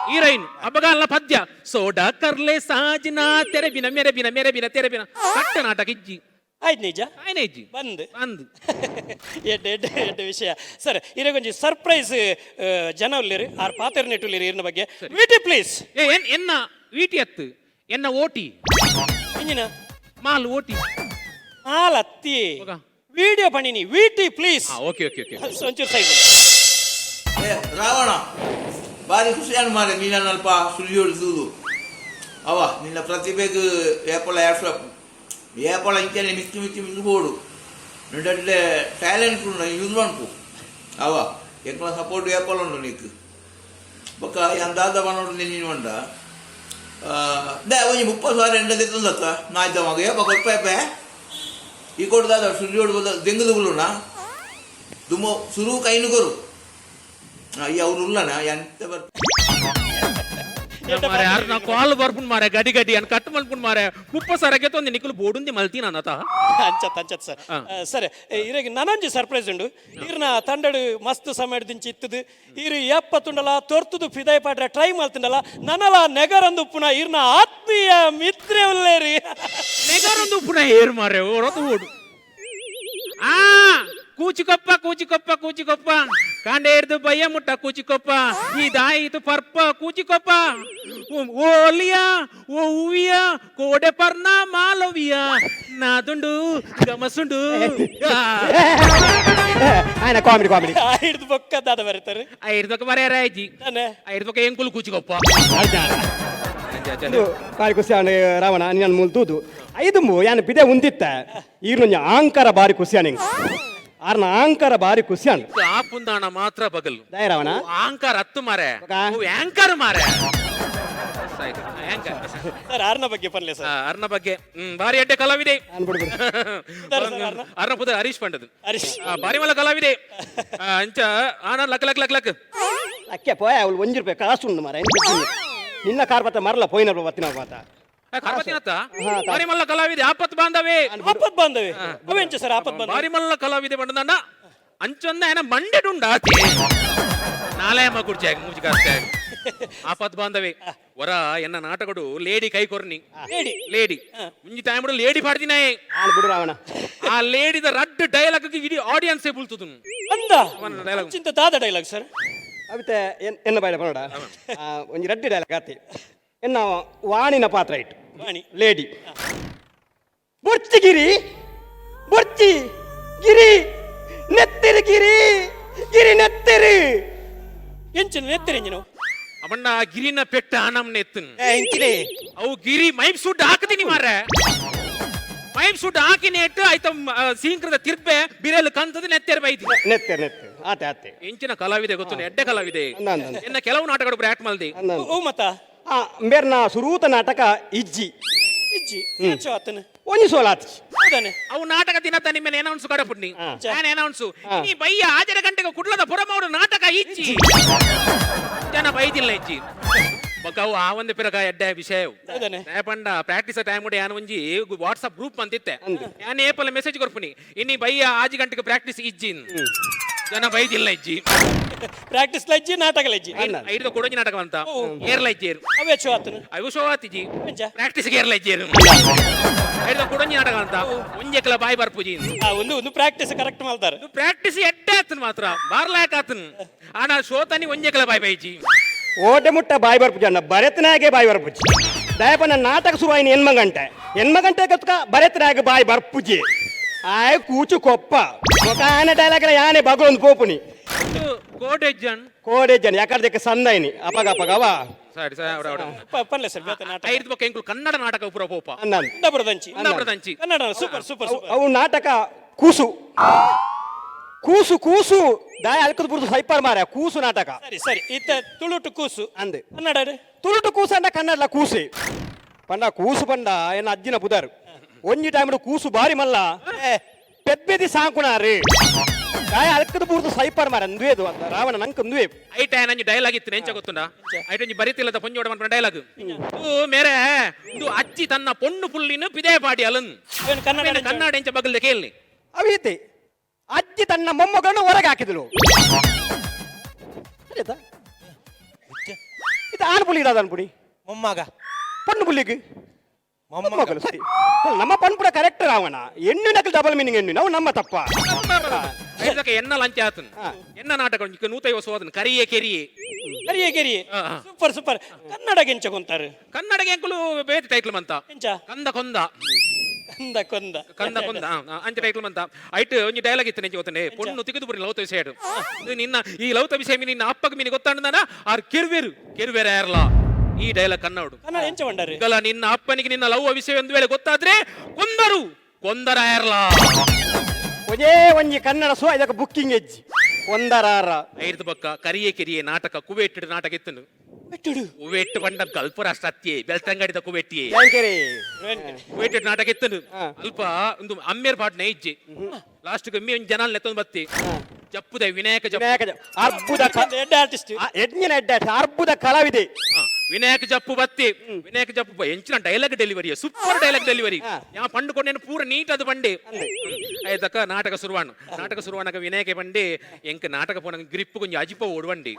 ಹೀರೋಯಿನ್ ಅಬ್ಬಗಾಲ ಪದ್ಯ ಸೋಡ ಕರ್ಲೆ ಸಾಜಿನ ತೆರೆಬಿನ ಮೆರೆಬಿನ ತೆರೆಬಿನ ಕಟ್ಟ ನಾಟಕ ಇಜ್ಜಿ ಆಯ್ತು ನಿಜ ಆಯ್ನೆ ಇಜ್ಜಿ ಬಂದು ಬಂದು ವಿಷಯ ಸರ್. ಇರಗೊಂಜಿ ಸರ್ಪ್ರೈಸ್ ಜನ ಉಳ್ಳಿರಿ ಆರ್ ಪಾತ್ರ ನೆಟ್ಟುಳ್ಳಿರಿ ಇರ್ನ ಬಗ್ಗೆ ವಿಟಿ ಪ್ಲೀಸ್ ಎನ್ನ ವೀಟಿ ಅತ್ತು ಎನ್ನ ಓಟಿ ಇಂಜಿನ ಮಾಲ್ ಓಟಿ ಹಾಲ್ ಹತ್ತಿ ವಿಡಿಯೋ ಪಣಿನಿ ವಿಟಿ ಪ್ಲೀಸ್. ಓಕೆ ಓಕೆ ಓಕೆ ಒಂಚೂರು ಸೈಡ್ ರಾವಣ ಭಾರಿ ಖುಷಿಯನ್ನು ಮಾರೆ ನೀನಲ್ಪ ಸುಳ್ಳಿ ಹೊಡಿಸುವುದು ಅವ ನಿನ್ನ ಪ್ರತಿಭೆಗೆ ಏಪಳ ಏಪಳ ಇಂಚನೆ ಮಿಕ್ಕಿ ಬೋಡು ನಿಂಡೆ ಟ್ಯಾಲೆಂಟ್ ಯೂಸ್ ಮಾಡ್ಕು ಅವ ಎಂಕಲ ಸಪೋರ್ಟ್ ಏಪಳ ಉಂಟು ನೀಕು ಬೊಕ್ಕ ಎಂದಾದ ಬನೋಡು ನೀನು ಮಂಡ ಒಂಜಿ 30,000 ಎಂಡದೆ ತಂದಕ್ಕ ನಾಯ್ತ ಮಗ ಏಪ ಕೊಡ್ಪೇಪೆ ಈ ಕೊಡ್ದಾದ ಸುಳ್ಳಿ ಹೊಡ್ಬೋದ ದೆಂಗದುಗುಳುನ ದುಮ್ಮೋ ಸುರು ಕೈನುಗೊರು ಅಯ್ಯ ಅವ್ರು ಉಲ್ಲನ ಎಂತ ಬರ್ ಮಾರೆ ಅರ್ನ ಕಾಲ್ ಬರ್ಪುನ್ ಮಾರೆ ಗಡಿ ಗಡಿ ಅನ್ ಕಟ್ ಮಲ್ಪುನ್ ಮಾರೆ 30,000 ಗೆತ್ತೊಂದು ನಿಕುಲು ಬೋಡುಂದಿ ಮಲ್ತೀನಿ ಅನ್ನತ ಅಂಚತ್ ಸರ್. ಸರ್ ಇರಗೆ ನನೊಂಜಿ ಸರ್ಪ್ರೈಸ್ ಉಂಡು. ಇರ್ನ ತಂಡಡು ಮಸ್ತ್ ಸಮಯ ದಿಂಚಿ ಇತ್ತದು ಇರು 70 ತೊರ್ತುದು ಫಿದಾಯ್ ಪಾಡ್ರೆ ಟ್ರೈ ಮಲ್ತಿಂಡಲ್ಲ ನನಲ ನೆಗರೊಂದು ಪುನಃ ಇರ್ನ ಆತ್ಮೀಯ ಮಿತ್ರೆ ಉಲ್ಲೇರಿ ನೆಗರೊಂದು ಪುನಃ ಏರು ಮಾರೆ ಓಡೋದು ಓಡು ಕೂಚಿಕೊಪ್ಪ ಕಾಂಡೇರ್ದು ಬಯ್ಯ ಮುಟ್ಟ ಕೂಚಿಕೊಪ್ಪ ಇದಾಯಿತು ಪರ್ಪ ಕೂಚಿಕೊಪ್ಪ ಓಲಿಯ ಓ ಹೂವಿಯ ಕೋಡೆ ಪರ್ನ ಮಾಲವಿಯ ನಾದುಂಡು ಗಮಸುಂಡು ಕಾಮಿಡಿ ಹಿಡ್ದು ಬೊಕ್ಕ ದಾದ ಬರೀತಾರೆ 5 ಪಕ್ಕ ಬರೆಯರ ಅಜ್ಜಿ 5 ಪಕ್ಕ ಎಂಕುಲು ಕೂಚಿಕೊಪ್ಪ ಬಾರಿ ಖುಷಿ ರಾವಣ ನಾನು ಮುಲ್ತೂದು 5 ಯಾನು ಬಿದೆ ಉಂದಿತ್ತ ಈರ್ನ ಆಂಕಾರ ಬಾರಿ ಖುಷಿಯಾನ ಆರ್ನ ಆಂಕಾರ ಬಾರಿ ಖುಷಿಯಾನ ಆ ಪುಂದಾಣ ಮಾತ್ರ ಬಗಲು ದಯ ರಾವಣ ಆಂಕಾರ ಹತ್ತು ಮಾರೆ ಆಂಕರ್ ಮಾರೆ ಸರ್ ಆರ್ನ ಬಗ್ಗೆ ಪನ್ಲೆ ಸರ್. ಅರ್ನ ಬಗ್ಗೆ ಬಾರಿ ಎಡ್ಡೆ ಕಲಾವಿದೆ ಅರ್ನ ಪುದ ಹರೀಶ್ ಪಂಡದು ಬಾರಿ ಮಲ್ಲ ಕಲಾವಿದೆ ಅಂಚ ಆನ ಲಕ್ ಲಕ್ ಲಕ್ ಲಕ್ ಅಕ್ಕೆ ಪೋಯ ಅವಳು ₹1 ಕಾಸು ಉಂಡು ಮಾರ ನಿನ್ನ ಕಾರ್ ಬತ್ತ ಮರಲ್ಲ ಪೋಯಿನ ಬತ್ತಿನ ಮಾತ ಕರ್ಮತಿನತ್ತ ಬಾರಿಮಲ್ಲ ಕಲಾವಿದೆ ಆಪತ್ ಬಾಂಧವೇ ಆಪತ್ ಬಾಂಧವೆ ಅವೆಂಚ ಸರ್ ಆಪತ್ ಬಾಂಧವೆ ಬಾರಿಮಲ್ಲ ಕಲಾವಿದೆ ಬಂಡದಂಡ ಅಂಚೊಂದ ಏನ ಮಂಡೆಡುಂಡಾತಿ ನಾಳೆಯಮ್ಮ ಕುರ್ಚಾಗ ಮುಚ್ಚಿಕಾಸ್ತಾಗ ಆಪತ್ ಬಾಂಧವೇ ವರ ಎನ್ನ ನಾಟಕಡು ಲೇಡಿ ಕೈ ಕೊರ್ನಿ ಲೇಡಿ ಮುಂಜಿ ತಾಯಮಡು ಲೇಡಿ ಪಾಡ್ದಿನಾಯೆ ಬಿಡು ರಾವಣ ಆ ಲೇಡಿದ ರಡ್ ಡೈಲಾಗ್ ಇಡೀ ಆಡಿಯನ್ಸೇ ಬುಲ್ತುದು ಅಂದ ಚಿಂತ ದಾದ ಡೈಲಾಗ್ ಸರ್ ಅವಿತೆ ಎನ್ನ ಬಾಯ್ಡ ಪನ್ನಡ ಒಂಜಿ ರಡ್ಡಿ ಡೈಲಾಗ್ ಆತಿ ಎನ್ನ ವಾಣಿನ ಪಾತ್ರ ಇಟ್ಟು ವಾಣಿ ಲೇಡಿ ಬೊರ್ಚಿ ಗಿರಿ ಬೊರ್ಚಿ ಗಿರಿ ನೆತ್ತಿರಿ ಗಿರಿ ಗಿರಿ ನೆತ್ತಿರಿ ಎಂಚಿನ ನೆತ್ತರೆಂಜಿನ ಅವಣ್ಣ ಗಿರಿನ ಪೆಟ್ಟ ನಮ್ನ ಎತ್ತನ್ ಎಂಚಿನೇ ಅವು ಗಿರಿ ಮೈಪ್ ಸುಡ್ ಹಾಕ್ತೀನಿ ಮಾರ್ರೆ ಮೈಪ್ ಸುಡ್ ಹಾಕಿನಿ ಇಟ್ಟು ಆಯ್ತ ಸೀಂಕ್ರದ ತಿರ್ಪೆ ಬಿರೆಲ್ ಕಂತದ ನೆತ್ತೇರ್ ಬೈತಿ ನೆತ್ತೆ ಆತೆ ಆತೆ ಎಂಚಿನ ಕಲಾವಿದೆ ಗೊತ್ತು ಎಡ್ಡೆ ಕಲಾವಿದೆ ಅಂದ ಎನ್ನ ಕೆಲವು ನಾಟಕಗಳು ಆಕ್ಟ್ ಮಲ್ದಿ ಓ ಮತ್ತ ಮೇರ್ನ ಸುರೂತ ನಾಟಕ ಇಜ್ಜಿ ಇಜ್ಜಿ ಎಂಚ ಆತನ ಒಂಜಿ ಸೋಲಾತಿ ಹೌದಾನೆ ಅವು ನಾಟಕ ದಿನತ್ತ ನಿಮ್ಮನ್ನ ಏನೌನ್ಸು ಕಡಪುಡ್ನಿ ನಾನು ಏನೌನ್ಸು ನೀ ಬಯ್ಯ ಆಜರ ಗಂಟೆಗೆ ಕುಡ್ಲದ ಪುರಮೌಡು ನಾಟಕ ಇಚ್ಚಿ ಜನ ಬೈದಿಲ್ಲ ಇಚ್ಚಿ ಬಕವು ಆ ಒಂದು ಪಿರಗ ಎಡ್ಡೆ ವಿಷಯ ಹೌದಾನೆ ಪಂಡ ಪ್ರಾಕ್ಟೀಸ್ ಟೈಮ್ ಉಂಟು ಯಾನು ಒಂಜಿ ವಾಟ್ಸಪ್ ಗ್ರೂಪ್ ಅಂತಿತ್ತೆ ನಾನು ಏಪಲ್ಲ ಮೆಸೇಜ್ ಕೊರ್ಪುನಿ ಇನ್ನಿ ಬಯ್ಯ ಆಜಿ ಗಂಟೆಗೆ ಪ್ರಾಕ್ಟೀಸ್ ಇಜ್ಜಿನ್ ಜನ ಬೈದಿಲ್ಲ ಇಜ್ಜಿ ಪ್ರಾಕ್ಟೀಸ್ ಲಜ್ಜಿ ನಾಟಕ ಲಜ್ಜಿ ಐದು ಕೊಡಂಜಿ ನಾಟಕ ಅಂತ ಏರ್ಲ ಇಜ್ಜೇರು ಅವೇ ಚೋ ಆತನ ಅವು ಶೋ ಆತಿಜಿ ಎಂಚ ಪ್ರಾಕ್ಟೀಸ್ ಏರ್ಲ ಇಜ್ಜೇರು ಐದು ಕೊಡಂಜಿ ನಾಟಕ ಅಂತ ಒಂಜೆಕ್ಲ ಬಾಯಿ ಬರ್ಪುಜಿ ಒಂದು ಪ್ರಾಕ್ಟೀಸ್ ಕರೆಕ್ಟ್ ಮಾಡ್ತಾರೆ ಪ್ರಾಕ್ಟೀಸ್ ಎಡ್ಡೆ ಆತನ್ ಮಾತ್ರ ಬಾರ್ಲಾಕ್ ಆತನ್ ಆನ ಶೋತನಿ ಒಂಜೆಕ್ಲ ಬಾಯಿ ಬೈಜಿ ಓಟೆ ಮುಟ್ಟ ಬಾಯಿ ಬರ್ಪುಜಿ ಅಣ್ಣ ಬರೆತನಾಗೆ ಬಾಯಿ ಬರ್ಪುಜಿ ದಯಪನ ನಾಟಕ ಶುರುವಾಯಿನ ಎನ್ಮಗಂಟೆ ಕತ್ಕ ಬರೆತನಾಗೆ ಬಾಯಿ ಬರ್ಪುಜಿ ಆಯ್ ಕೂಚು ಕೊಪ್ಪ ఒక ఆయన డైలాగ్ యానే బగొందు పోపుని కోడెజ్జన్ కోడెజ్జన్ ఎక్కడ సందైని అపగపగవా సరే సరే అవడ ಪರ್ಲೆ ಸರ್ ಬೇತ ನಾಟಕ ಐದು ಬಕ್ಕ ಎಂಕುಲು ಕನ್ನಡ ನಾಟಕ ಪೂರ ಪೋಪ అన్నాను ಇಂದಬ್ರದಂಚಿ ಕನ್ನಡ ಸೂಪರ್ ಸೂಪರ್ ಅವು ನಾಟಕ ಕೂಸು ಕೂಸು ಕೂಸು ದಾಯ ಅಲ್ಕದ ಬುರ್ದು ಸೈಪರ್ ಮಾರ ಕೂಸು ನಾಟಕ ಸರಿ ಸರಿ ಇತ್ತ ತುಳುಟು ಕೂಸು ಅಂದೆ ಕನ್ನಡ ತುಳುಟು ಕೂಸು ಅಂಡ ಕನ್ನಡಲ ಕೂಸಿ పండ కూసు పండ ఆయన అజ్జిన బుదారు ಒಂಜಿ ಟೈಮ್ ಕೂಸು ಬಾರಿ ಮಲ್ಲ ಪೆದ್ದೆದಿ ಸಾಂಕುನಾರಿ ಗಾಯ ಅಲ್ಕದ ಬೂರ್ದು ಸೈಪರ್ ಮಾರ ಅಂದ್ವೇದು ಅಂತ ರಾವಣ ನಂಕ ಅಂದ್ವೇ ಐಟ ನಂಜಿ ಡೈಲಾಗ್ ಇತ್ತು ನೆಂಚ ಗೊತ್ತುಂಡ ಐಟ ಒಂಜಿ ಬರಿತಿಲ್ಲದ ಪೊಂಜೋಡ ಮನ್ಪನ ಡೈಲಾಗ್ ಇದು ಮೇರೆ ಇದು ಅಜ್ಜಿ ತನ್ನ ಪೊಣ್ಣು ಪುಲ್ಲಿನ ಪಿದೇ ಪಾಡಿ ಅಲನ್ ಕನ್ನಡ ಎಂಚ ಬಗಲ್ದೆ ಕೇಳಿ ಅವೀತಿ ಅಜ್ಜಿ ತನ್ನ ಮೊಮ್ಮಗಳನ್ನು ಹೊರಗೆ ಹಾಕಿದಳು ಇದು ಆನ್ ಪುಲಿ ಇರೋದು ಅನ್ಪುಡಿ ಮೊಮ್ಮಗ ಪಣ್ಣು ಪುಲ್ಲಿಗೆ ಮೊಮ್ಮಗಳು ಸರಿ ನಮ್ಮ ಪಣ್ಪುಡ ಕರೆಕ್ಟ್ ರಾವಣ ಹೆಣ್ಣಿನಕ್ಕೆ ಡಬಲ್ ಮೀನಿಂಗ್ ಹೆಣ್ಣು ನಾವು ನಮ್ಮ ತಪ್ಪ ಐದಕ್ಕೆ ಎನ್ನ ಲಂಚ ಆತನ್ ಎನ್ನ ನಾಟಕ ನೂತೈವ ಸೋದನ್ ಕರಿಯೇ ಕೆರಿಯೇ ಕರಿಯೇ ಕೆರಿಯೇ ಸೂಪರ್ ಸೂಪರ್ ಕನ್ನಡಗೆ ಎಂಚ ಕೊಂತಾರೆ ಕನ್ನಡಗೆ ಎಂಕುಲು ಬೇತೆ ಟೈಟ್ಲ್ ಮಂತ ಎಂಚ ಕಂದ ಕೊಂದ ಕಂದ ಕೊಂದ ಕಂದ ಕೊಂದ ಅಂಚ ಟೈಟ್ಲ್ ಮಂತ ಐಟ್ ಒಂಜಿ ಡೈಲಾಗ್ ಇತ್ತು ನೆಂಚ ಗೊತ್ತನೆ ಪೊಣ್ಣು ತಿಗಿದು ಬುರಿ ಲೌತ ವಿಷಯ ನಿನ್ನ ಈ ಲೌತ ವಿಷಯ ನಿನ್ನ ಅಪ್ಪಗೆ ಮೀನಿ ಗೊತ್ತಾಂಡನ ಆರ್ ಕೆರ್ವೇರ ಯಾರಲ್ಲ ಈ ಡೈಲಾಗ್ ಕನ್ನಡ ಕನ್ನಡ ಎಂಚ ಬಂಡಾರೆ ಈಗಲ ನಿನ್ನ ಅಪ್ಪನಿಗೆ ನಿನ್ನ ಲವ್ ವಿಷಯ ಒಂದು ವೇಳೆ ಗೊತ್ತಾದ್ರೆ ಕೊಂದರಾಯರ್ಲ ಒಜೇ ಒಂಜಿ ಕನ್ನಡ ಸೋ ಇದಕ್ಕೆ ಬುಕ್ಕಿಂಗ್ ಎಜ್ಜಿ ಒಂದರಾರ ಐದು ಬಕ್ಕ ಕರಿಯೇ ಕೆರಿಯೇ ನಾಟಕ ಕುವೆಟ್ಟಿಡ ನಾಟಕ ಎತ್ತನು ಕುವೆಟ್ಟು ಬಂಡ ಅಲ್ಪ ರಾಷ್ಟ್ರ ಅತ್ಯೆ ಬೆಳ್ತಂಗಡಿದ ಕುವೆಟ್ಟಿಯೇ ಕುವೆಟ್ಟಿಡ ನಾಟಕ ಎತ್ತನು ಅಲ್ಪ ಒಂದು ಅಮ್ಮೇರ್ ಪಾಟ್ನ ಇಜ್ಜಿ ಲಾಸ್ಟ್ ಒಮ್ಮೆ ಒಂದು ಜನ ಎತ್ತೊಂದು ಬತ್ತಿ ಜಪ್ಪುದ ವಿನಾಯಕ ಅರ್ಬುದ ಎಡ್ಡೆ ಆರ್ಟಿಸ್ಟ್ ಎಡ್ನಿನ ಎಡ್ಡೆ ಅರ್ಬುದ ಕಲಾವಿದೆ ವಿನಾಯಕ ಜಪ್ಪು ಬತ್ತಿ ವಿನಾಯಕ ಜಪ್ಪು ಎಂಚಿನ dialogue delivery super dialogue delivery ಯಾ ಪಂಡುಕೊಂಡೇನು ಪೂರ ನೀಟ್ ಅದು ಬಂಡೆ ಐದಕ್ಕ ನಾಟಕ ಶುರುವಾಣಕ ವಿನಾಯಕ ಬಂಡೆ ಎಂಕ ನಾಟಕ ಪೋನ ಗ್ರಿಪ್ ಕೊಂಚ ಅಜಿಪ ಓಡುವಂಡಿ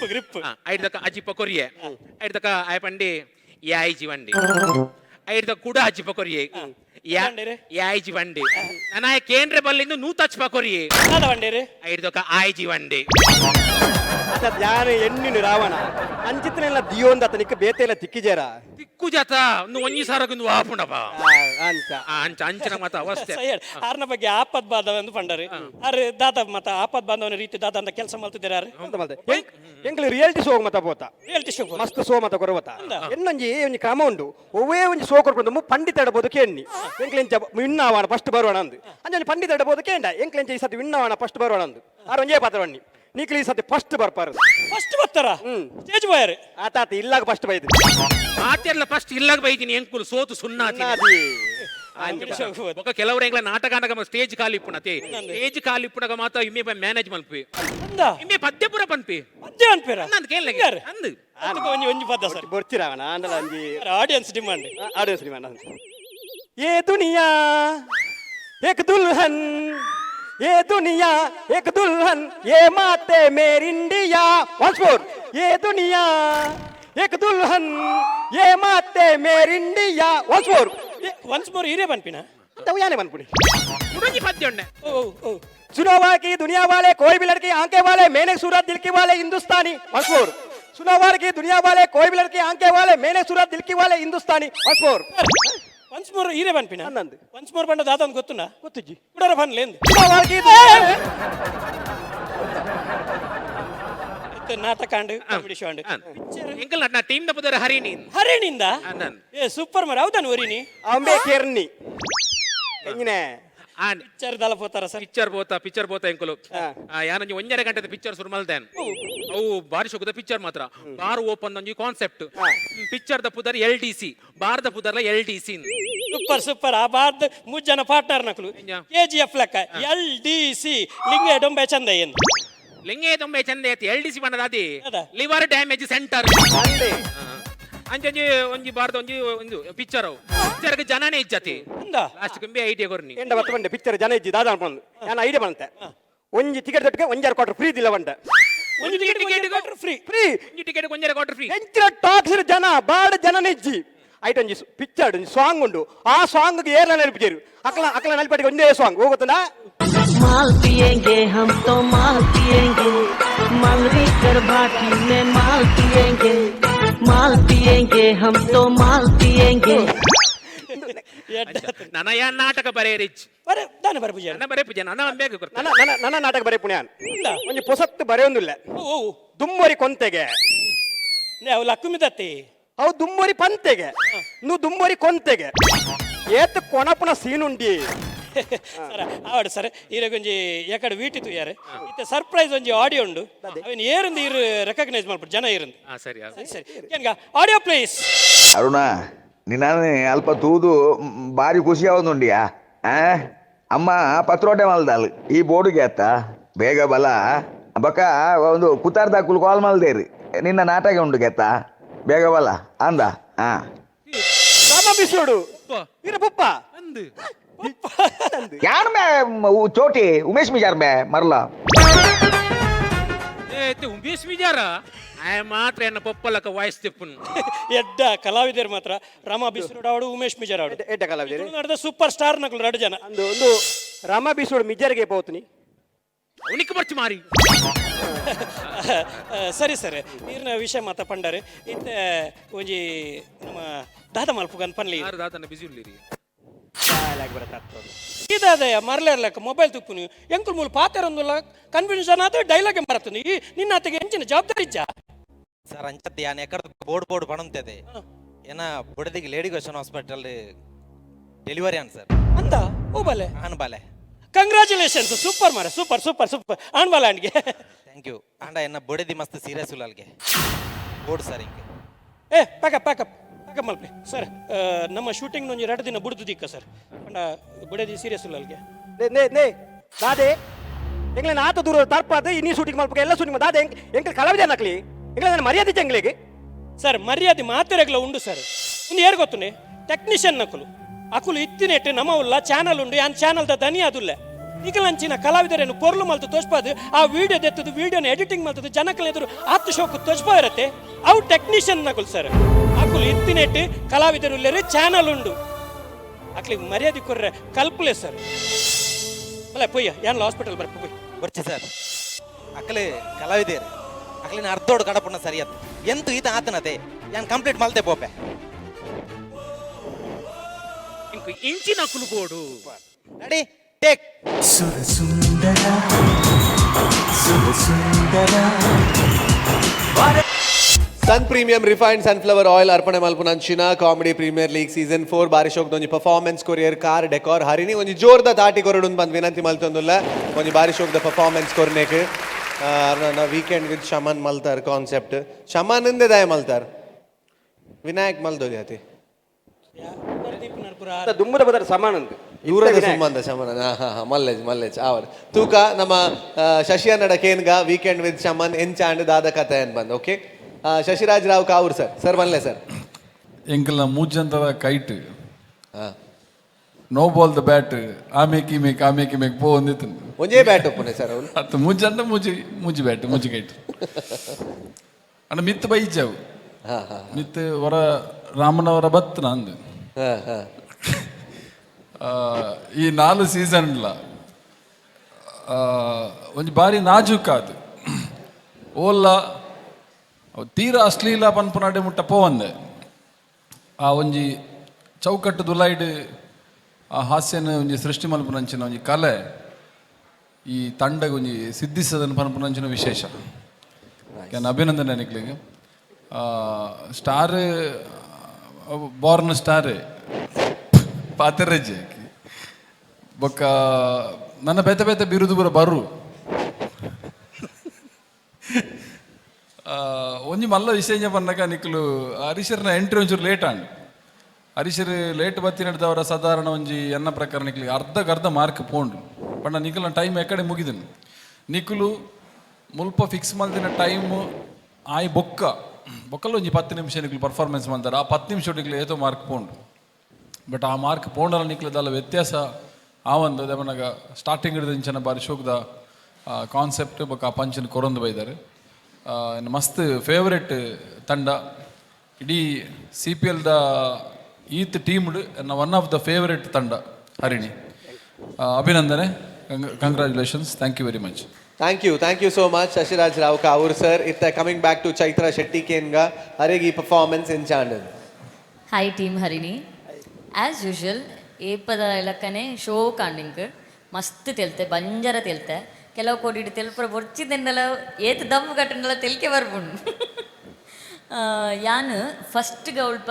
ಗ್ರಿಪ್ ಐದಕ್ಕ ಅಜಿಪ ಕೊರಿಯೆ ಐದಕ್ಕ ಆಯ ಪಂಡೆ ಯಾಯ್ಜಿ ಬಂಡಿ ಐದಕ್ಕ ಕೂಡ ಅಜಿಪ ಕೊರಿಯೆ ಯಾಯ್ಜಿ ಬಂಡೆ ನನ್ನ ಕೇಂದ್ರ ಬಲ್ಲಿಂದು ನೂತಚ್ಪ ಕೊರಿಯೆ ಐದಕ್ಕ ಆಯ್ಜಿ ಬಂಡೆ ಯಾರು ಹೆಣ್ಣಿನ ರಾವಣ ಅಂಚಿತನೆಲ್ಲ ದಿಯೋಂದ ಅತನಿಕ್ಕೆ ಬೇತೆಲ್ಲ ತಿಕ್ಕಿಜೇರ ತಿಕ್ಕು ಜಾತ ಒಂದು ಒಂಜಿ ಸಾರಗೊಂದು ವಾಪುಂಡಪ್ಪ ಅಂಚ ಅಂಚ ಅಂಚನ ಮತ ಅವಸ್ಥೆ ಆರ್ನ ಬಗ್ಗೆ ಆಪತ್ ಬಾಂಧವ ಎಂದು ಪಂಡರಿ ಅರೆ ದಾತ ಮತ ಆಪತ್ ಬಾಂಧವನ ರೀತಿ ದಾತ ಅಂತ ಕೆಲಸ ಮಾಡ್ತಿದ್ದಾರೆ ಎಂಕ್ಲು ರಿಯಾಲಿಟಿ ಶೋ ಮತ ಪೋತ ರಿಯಾಲಿಟಿ ಶೋ ಮಸ್ತ್ ಶೋ ಮತ ಕೊರವತ ಎನ್ನೊಂಜಿ ಒಂಜಿ ಕ್ರಮ ಉಂಡು ಒವ್ವೇ ಒಂಜಿ ಶೋ ಕೊಡ್ಕೊಂಡು ಪಂಡಿತ ಇಡಬಹುದು ಕೇಳಿ ಎಂಕ್ಲೆಂಚ ವಿಣ್ಣಾವಾಣ ಫಸ್ಟ್ ಬರುವಣ ಅಂದು ಅಂಜೊಂಜಿ ಪಂಡಿತ ಇಡಬಹುದು ಕೇಂಡ ಎಂಕ್ಲೆಂಚ ಈ ಸತಿ ವಿಣ್ಣಾವಾಣ ಫಸ್ಟ್ ಬರುವಣ ಅಂದು ಆರು ಒಂಜೇ ಪಾತ್ರವಣ್ಣಿ ನೀಕ್ಲಿ ಈ ಸತಿ ಫಸ್ಟ್ ಬರ್ಪಾರ ಫಸ್ಟ್ ಬರ್ತಾರ ಸ್ಟೇಜ್ ಬಾಯರ್ ಆತಾತ ಇಲ್ಲಾಗ ಫಸ್ಟ್ ಬೈದು ಆತೆಲ್ಲ ಫಸ್ಟ್ ಇಲ್ಲಾಗ ಬೈದಿನಿ ಎಂಕುಲು ಸೋತು ಸುನ್ನಾತಿ ఒక ಕೆಲವರು ಎಂಗ್ಲ ನಾಟಕ ಆನಗ ಸ್ಟೇಜ್ ಖಾಲಿ ಇಪ್ಪುನತೆ ಸ್ಟೇಜ್ ಖಾಲಿ ಇಪ್ಪುನಗ ಮಾತ ಇಮ್ಮೆ ಮ್ಯಾನೇಜ್ ಮಲ್ಪಿ ಅಂದ ಇಮ್ಮೆ ಪದ್ಯ ಪುರ ಪನ್ಪಿ ಮಧ್ಯ ಅನ್ಪೇರ ನಂದು ಕೇಳಲೆ ಅಂದು ಅದಕ್ಕೆ ಒಂಜಿ ಒಂಜಿ ಪದ ಸರ್ ಬರ್ತಿರಾವಣ ಅಂದಲ ಅಂಜಿ ಆಡಿಯನ್ಸ್ ಡಿಮಾಂಡ್ ಆಡಿಯನ್ಸ್ ಡಿಮಾಂಡ್ ये दुनिया एक दुल्हन ये दुनिया एक दुल्हन ये माते मेरी इंडिया once more ये दुनिया एक दुल्हन ये माते मेरी India once more once more ಹಿರೇ ಬನ್ಪಿನ ಅಂತ ಯಾನೆ ಬನ್ಪುಡಿ ಮುರಂಜಿ ಪದ್ಯ ಉಂಡೆ ಓ ಓ सुनोवा की दुनिया वाले कोई भी लड़की आंखें वाले मैंने सूरत दिल की वाले हिंदुस्तानी once more सुनोवा की दुनिया वाले कोई भी लड़की आंखें वाले मैंने सूरत दिल की वाले Hindustani once more once more ಹಿರೇ ಬನ್ಪಿನ ಅನ್ನಂದು ಒನ್ಸ್ ಮೋರ್ ಬಂಡ ದಾದ ಗೊತ್ತುನಾ ಗೊತ್ತುಜ್ಜಿ ಕುಡರ ಬನ್ಲೇಂದು सुनोवा की ನಾಟಕ ಅಂಡ್ ಕಾಮಿಡಿ ಶೋ ಅಂಡ್ ಎಂಕಲ್ ನಾ ಟೀಮ್ ದ ಪುದರ ಹರಿನಿ ಹರಿಣಿಂದ ಅಣ್ಣನ್ ಏ ಸೂಪರ್ ಮರ ಹೌದಾನು ಒರಿನಿ ಅಂಬೆ ಕೇರ್ನಿ ಎಂಗಿನೆ ಆನ್ ಪಿಕ್ಚರ್ ದಲ ಪೋತಾರ ಸರ್ ಪಿಕ್ಚರ್ ಬೋತ ಎಂಕುಲು ಯಾನಂಜಿ ಒಂಜರ ಗಂಟೆ ಪಿಕ್ಚರ್ ಸುರು ಮಲ್ದೇನ್ ಅವು ಬಾರಿ ಶೋಕದ ಪಿಕ್ಚರ್ ಮಾತ್ರ ಬಾರ್ ಓಪನ್ ಒಂಜಿ ಕಾನ್ಸೆಪ್ಟ್ ಪಿಕ್ಚರ್ ದ ಪುದರ್ LDC ಬಾರ್ ದ ಪುದರ್ಲ LDC ಸೂಪರ್ ಸೂಪರ್ ಆ ಬಾರ್ದ ಮೂಜನ ಪಾರ್ಟ್ನರ್ ನಕಲು KGF ಲೆಕ್ಕ LDC ಲಿಂಗ ಡೊಂಬೆ ಚಂದ ಏನು ಲಿಂಗೆ ತೊಂಬೆ ಚಂದ ಐತಿ LDC ಬಣ್ಣದಾದಿ ಅದ. ಲಿವರ್ ಡ್ಯಾಮೇಜ್ ಸೆಂಟರ್ ಅಂಚಿ ಒಂಜಿ ಬಾರ್ದ ಒಂದು ಪಿಕ್ಚರ್ ಪಿಕ್ಚರ್ಗೆ ಜನನೇ ಇಜ್ಜತಿ ಅಂದ ಲಾಸ್ಟ್ ಕಂಬಿ ಐಡಿಯಾ ಕೊರ್ನಿ ಎಂಡ ಬತ್ತ ಬಂಡೆ ಪಿಕ್ಚರ್ ಜನ ಇಜ್ಜಿ ದಾದ ಅನ್ಕೊಂಡು ನಾನು ಐಡಿಯಾ ಬಂತೆ ಒಂಜಿ ಟಿಕೆಟ್ ದೊಟ್ಟಿಗೆ ಒಂಜಾರು ಕ್ವಾರ್ಟರ್ ಫ್ರೀ ದಿಲ್ಲ ಬಂಡೆ ಒಂದು ಟಿಕೆಟ್ ಕೊಟ್ರು ಫ್ರೀ ಫ್ರೀ ಒಂಜಿ ಟಿಕೆಟ್ ಒಂಜರ ಕ್ವಾರ್ಟರ್ ಫ್ರೀ ಎಂಚಿನ ಟಾಕ್ಸಿರ್ ಜನ ಬಾಡ ಜನನೇ ಇಜ್ಜಿ ಐಟ್ ಒಂಜಿ ಪಿಕ್ಚರ್ ಒಂಜಿ ಸಾಂಗ್ ಉಂಡು ಆ ಸಾಂಗ್ ಏರ್ಲ ನೆನಪಿಜೇರು ಅಕ್ಲ ನೆನಪಿಗೆ ಒಂದೇ ಸಾಂಗ್ ಹೋಗುತ್ತಂಡ माल पिएंगे हम तो माल पिएंगे मंगरी कर भाटी में माल पिएंगे हम तो माल पिएंगे ನನ್ನ ಯಾ ನಾಟಕ ಬರೇ ರಿಚ್ ಬರೆ ದಾನ ಬರೆ ಪೂಜೆ ನನ್ನ ಬರೇ ಪೂಜೆ ನನ್ನ ಬೇಗ ಕೊಡ್ತಾರೆ ನನ್ನ ನಾಟಕ ಬರೀ ಪುಣ್ಯಾನ್ ಒಂಜಿ ಪೊಸತ್ತು ಬರೆಯೊಂದಿಲ್ಲ ಓ ದುಮ್ಮರಿ ಕೊಂತೆಗೆ ಅವು ಲಕ್ಕುಮಿದತ್ತಿ ಅವು ದುಮ್ಮರಿ ಪಂತೆಗೆ ನು ದುಮ್ಮರಿ ಕೊಂತೆಗೆ ಏತ್ ಕೊಣಪುನ ಸೀನುಂಡಿ ಸರ ಆವಡು ಸರ್ ಈರಗೊಂಜಿ ಯಾಕಡೆ ವೀಟಿತು ಯಾರು ಇತ್ತೆ ಸರ್ಪ್ರೈಸ್ ಒಂಜಿ ಆಡಿಯೋ ಉಂಡು ಅವನ್ ಏರಂದು ಇರು ರೆಕಗ್ನೈಸ್ ಮಾಡ್ಬಿಟ್ಟು ಜನ ಇರಂದು ಸರಿ ಸರಿ ಏನ್ಗ ಆಡಿಯೋ ಪ್ಲೀಸ್ ಅರುಣ ನಿನ್ನ ಅಲ್ಪ ತೂದು ಬಾರಿ ಖುಷಿ ಆವದುಂಡಿಯಾ ಅಮ್ಮ ಪತ್ರೋಟೆ ಮಲ್ದಾಲ್ ಈ ಬೋರ್ಡುಗೆ ಅತ್ತ ಬೇಗ ಬಲ ಬಕ ಒಂದು ಕುತಾರ್ದಾಕುಲು ಕಾಲ್ ಮಲ್ದೇರಿ ನಿನ್ನ ನಾಟಕ ಉಂಡು ಗೆತ್ತ ಬೇಗ ಬಲ ಅಂದ ರಾಮ ಬಿಸೋಡು ಇರ ಪಪ್ಪ ಅಂದು ಯಾನ್ ಮೇ ಚೋಟಿ ಉಮೇಶ್ ಮಿಜಾರ್ ಮೇ ಮರ್ಲ ಉಮೇಶ್ ವಿಜಾರ ಮಾತ್ರ ಎನ್ನ ಪೊಪ್ಪಲಕ ವಾಯ್ಸ್ ತಿಪ್ಪುನು ಎಡ್ಡ ಕಲಾವಿದರು ಮಾತ್ರ ರಾಮ ಬಿಸ್ರುಡ್ ಆವಡು ಉಮೇಶ್ ಮಿಜರ್ ಆವಡು ಎಡ್ಡ ಕಲಾವಿದರು ನಡೆದ ಸೂಪರ್ ಸ್ಟಾರ್ ನಕಲು ಎರಡು ಜನ ಒಂದು ರಾಮ ಬಿಸೋಡು ಮಿಜರ್ಗೆ ಪೋತ್ನಿ ಅವನಿಗೆ ಬರ್ಚಿ ಮಾರಿ ಸರಿ ಸರ್ ನೀರಿನ ವಿಷಯ ಮಾತ ಪಂಡರೆ ಇತ್ತೆ ಒಂಜಿ ನಮ್ಮ ದಾದ ಮಲ್ಪುಗನ್ ಪನ್ಲಿ ಯಾರು ದಾತನ ಬಿಸಿ ಉಳ್ಳಿರಿ ಇದಾದಯ ಮರಲೇರ್ಲಕ್ಕ ಮೊಬೈಲ್ ತುಪ್ಪುನು ಎಂಕುಲ್ ಮೂಲ ಪಾತೆರೊಂದುಲ್ಲ ಕನ್ಫ್ಯೂಷನ್ ಆದ ಡೈಲಾಗ್ ಬರತ್ತುನಿ ಈ ನಿನ್ನ ಅತ್ತಿಗೆ ಹೆಂಚಿನ ಜವಾಬ್ದಾರಿ ಇಜ್ಜ ಸರ್ ಅಂಚತ್ತೆ ಯಾನ್ ಎಕಡ ಬೋರ್ಡ್ ಪಣಂತದೆ ಏನ ಬುಡದಿಗೆ ಲೇಡಿ ಕ್ವೆಶನ್ ಹಾಸ್ಪಿಟಲ್ ಡೆಲಿವರಿ ಆನ್ ಸರ್ ಅಂದ ಓ ಬಲೆ ಆನ್ ಬಾಲೆ ಕಂಗ್ರಾಚುಲೇಷನ್ಸ್ ಸೂಪರ್ ಮಾರ ಸೂಪರ್ ಸೂಪರ್ ಸೂಪರ್ ಆನ್ ಬಾಲ ಅಂಡ್ಗೆ ಥ್ಯಾಂಕ್ ಯು ಆಂಡ ಎನ್ನ ಬುಡದಿ ಮಸ್ತ್ ಸೀರಿಯಸ್ ಉಲ್ಲಲ್ಗೆ ಬೋರ್ಡ್ ಸರ್ ಹಿಂಗೆ ಏ pack up pack up pack up Malpe sir ನಮ್ಮ ಶೂಟಿಂಗ್ ಒಂಜಿ 2 ದಿನ ಬುಡ್ದು ದಿಕ್ಕ ಸರ್ ಅಂಡ ಬುಡದಿ ಸೀರಿಯಸ್ ಉಲ್ಲಲ್ಗೆ ನೇ ದಾದೆ ಎಂಗ್ಲ ನಾತ ದೂರ ತರ್ಪಾದ ಇನ್ನಿ ಶೂಟಿಂಗ್ ಮಲ್ಪಕ ಎಲ್ಲ ಶೂಟಿಂಗ್ ದಾದೆ ಎಂಗ್ಲ ಕಲಾವಿದ ನಕ್ಲಿ ಎಂಗ್ಲ ನನ್ನ ಮರ್ಯಾದೆ ಎಂಗ್ಲಿಗೆ ಸರ್ ಮರ್ಯಾದೆ ಮಾತೆರೆಗ್ಲ ಉಂಡು ಸರ್ ಒಂದು ಏರ್ ಗೊತ್ತುನೆ ಟೆಕ್ನಿಷಿಯನ್ ನಕಲು ಅಕುಲು ಇತ್ತಿನೆಟ್ಟು ನಮ್ಮ ಉಲ್ಲ ಚಾನಲ್ ಉಂಡು ಯಾನ್ ಚಾನಲ್ದ ದನಿ ಅದುಲ್ಲೆ ಈಗಲಂಚಿನ ಕಲಾವಿದರೇನು ಪೊರ್ಲು ಮಲ್ತು ತೋಚ್ಪಾದು ಆ ವಿಡಿಯೋ ದೆತ್ತದು ವಿಡಿಯೋನ ಎಡಿಟಿಂಗ್ ಮಲ್ತದು ಜನಕ್ಕಲ ಎದುರು ಹತ್ತು ಶೋಕು ತೋಚ್ಪಾ ಇರತ್ತೆ ಅವು ಟೆಕ್ನಿಷಿಯನ್ ನಕುಲ್ ಸರ್ ಅಕುಲು ಇತ್ತಿನೆಟ್ಟು ಕಲಾವಿದರು ಉಲ್ಲೇರಿ ಚಾನಲ್ ಉಂಡು ಅಕ್ಲಿಗೆ ಮರ್ಯಾದೆ ಕೊರ್ರೆ ಕಲ್ಪಲೆ ಸರ್ ಅಲ್ಲ ಪೊಯ್ಯ ಯಾನ್ ಹಾಸ್ಪಿಟಲ್ ಬರ್ಪ ಪೊಯ್ ಬರ್ಚಿ ಸರ್ ಅಕ್ಕಲೆ ಕಲಾವಿದೇರು ಅಕ್ಲಿನ ಅರ್ಧೋಡು ಕಡಪುಣ್ಣ ಸರಿಯತ್ ಎಂತು ಈತ ಆತನತೆ ಯಾನ್ ಕಂಪ್ಲೀಟ್ ಮಲ್ತೆ ಪೋಪೆ ಇಂಚಿನ ಕುಲುಗೋಡು ರೆಡಿ ಟೇಕ್ ಸುರ ಸುಂದರ sun premium refined sunflower oil ಅರ್ಪಣೆ ಮಲ್ಪುನಂಚಿನ ಕಾಮಿಡಿ ಪ್ರೀಮಿಯರ್ ಲೀಗ್ ಸೀಸನ್ 4 ಬಾರಿ ಶೋಕ್ದ ಒಂಜಿ ಪರ್ಫಾರ್ಮೆನ್ಸ್ ಕೊರಿಯರ್ ಕಾರ್ ಡೆಕಾರ್ ಹರಿನಿ ಒಂಜಿ ಜೋರ್ದ ತಾಟಿ ಕೊರಡು ಬಂದು ವಿನಂತಿ ಮಲ್ತೊಂದುಲ್ಲ ಒಂಜಿ ಬಾರಿ ಶೋಕ್ದ ಪರ್ಫಾರ್ಮೆನ್ಸ್ ಕೊರ್ನೇಕ್ ವೀಕೆಂಡ್ ವಿತ್ ಶಮನ್ ಮಲ್ತಾರ್ ಕಾನ್ಸೆಪ್ಟ್ ಶಮನ್ ಇಂದೆ ದಾಯ ಮಲ್ತಾರ್ ವಿನಾಯಕ್ ಮಲ್ದೋದಿ ಅತಿ ದುಮ್ಮದ ಬದರ ಸಮಾನ ಉಂಟು ದೂರದ ಸಂಬಂಧ ಶಮನ ಮಲ್ಲೇಜ್ ಅವರ್ ತೂಕ ನಮ್ಮ ಶಶಿ ಅನ್ನಡ ಕೇನ್ಗ ವೀಕೆಂಡ್ ವಿತ್ ಶಮನ್ ಎಂಚಾಂಡ್ ದಾದ ಕಥೆ ಅನ್ ಬಂದ್ ಓಕೆ ಶಶಿರಾಜ್ ರಾವ್ ಕಾವೂರ್ ಸರ್ ಮಲ್ಲೆ ಸರ್ ಎಂಕಲ್ನ ಮೂಜಂತದ ಕೈಟ್ ನೋ ಬಾಲ್ ದ ಬ್ಯಾಟ್ ಆಮೇಕ್ ಪೋ ಒಂದಿತ್ತು ಒಂಜೇ ಬ್ಯಾಟ್ ಒಪ್ಪನೆ ಸರ್ ಅವನು ಅತ್ತು ಮೂಜಂತ ಮೂಜಿ ಬ್ಯಾಟ್ ಮೂಜಿ ಕೈಟ್ ಅಣ್ಣ ಮಿತ್ ಬೈಜಾವು ಮಿತ್ ಹೊರ ರಾಮನವರ ಬತ್ತನ ಅಂದು ಈ 4 ಸೀಸನ್ಲ ಒಂಜಿ ಬಾರಿ ನಾಜೂಕ್ ಆದು ಓಲ್ಲ ತೀರಾ ಅಶ್ಲೀಲ ಪನ್ಪುನಾಡೆ ಮುಟ್ಟ ಪೋವಂದೆ ಆ ಒಂಜಿ ಚೌಕಟ್ಟು ದುಲೈಡ್ ಆ ಹಾಸ್ಯನ ಒಂಜಿ ಸೃಷ್ಟಿ ಮಲ್ಪುನಂಚಿನ ಒಂಜಿ ಕಲೆ ಈ ತಂಡಗೆ ಒಂಜಿ ಸಿದ್ಧಿಸದನ್ನು ಪನ್ಪುನಂಚಿನ ವಿಶೇಷ ಅಭಿನಂದನೆ ನಿಕ್ಲಿಗೆ ಸ್ಟಾರ್ ಬಾರ್ನ್ ಸ್ಟಾರ್ ಪಾತೆರಜ್ಜೆ ಬೊಕ್ಕ ನನ್ನ ಬೇತೆ ಬಿರುದು ಬರ ಬರು ಒಂಜಿ ಮಲ್ಲ ವಿಷಯ ಪನ್ನಗ ನಿಕ್ಲು ಹರೀಶರ್ನ ಎಂಟ್ರಿ ಒಂಚೂರು ಲೇಟ್ ಆಂಡ್ ಹರೀಶರ್ ಲೇಟ್ ಬತ್ತಿನಡ್ದವರ ಸಾಧಾರಣ ಒಂಜಿ ಎನ್ನ ಪ್ರಕಾರ ನಿಕ್ಲಿಗೆ ಅರ್ಧ ಮಾರ್ಕ್ ಪೋಂಡು ಪಂಡ ನಿಕ್ಲ ಟೈಮ್ ಎಕಡೆ ಮುಗಿದನು ನಿಕ್ಲು ಮುಲ್ಪ ಫಿಕ್ಸ್ ಮಲ್ದಿನ ಟೈಮ್ ಆಯ್ ಬೊಕ್ಕಲ್ಲ ಒಂಜಿ 10 ನಿಮಿಷ ನಿಕ್ಲು ಪರ್ಫಾರ್ಮೆನ್ಸ್ ಮಾಡ್ತಾರೆ ಆ 10 ನಿಮಿಷ ನಿಕ್ಲು ಏತೋ ಮಾರ್ಕ್ ಪೋಂಡು ಬಟ್ ಆ ಮಾರ್ಕ್ ಪೋಂಡಲ್ಲ ನಿಕ್ಲದಲ್ಲ ವ್ಯತ್ಯಾಸ ಆವಂದು ದೇವನಾಗ ಸ್ಟಾರ್ಟಿಂಗ್ ಹಿಡಿದಿಂಚನ ಬಾರಿ ಶೋಕದ ಕಾನ್ಸೆಪ್ಟ್ ಬೊಕ್ಕ ಆ ಪಂಚನ ಕೊರೊಂದು ಬೈದಾರೆ ಮಸ್ತ್ ಫೇವ್ರೆಟ್ ತಂಡ ಇಡೀ CPL ದ ಈತ್ ಟೀಮ್ಡ್ ಒನ್ ಆಫ್ ದ ಫೇವ್ರೆಟ್ ತಂಡ ಹರಿಣಿ ಅಭಿನಂದನೆ congratulations thank you very much thank you so much Shashiraj Rao Kavoor sir ಇತ್ತ coming back to Chaitra Shetty ಕೇನ್ಗ ಹರೆಗಿ ಪರ್ಫಾರ್ಮೆನ್ಸ್ ಇನ್ ಚಾಂಡಲ್ hi team Harini as usual ಏಪದ ಇಲಕ್ಕನೆ ಶೋ ಕಾಂಡಿಂಗ್ ಮಸ್ತ್ ತೆಲ್ತೆ ಬಂಜರ ತೆಲ್ತೆ ಕೆಲವು ಕೋಡಿ ತೆಲ್ಪುರ ಬೊರ್ಚಿದೆಂಡಲ ಏತ್ ದಮ್ಮು ಕಟ್ಟಂಡಲ ತೆಲ್ಕೆ ಬರ್ಬುಂಡು ಯಾನ್ ಫಸ್ಟ್ಗೆ ಉಲ್ಪ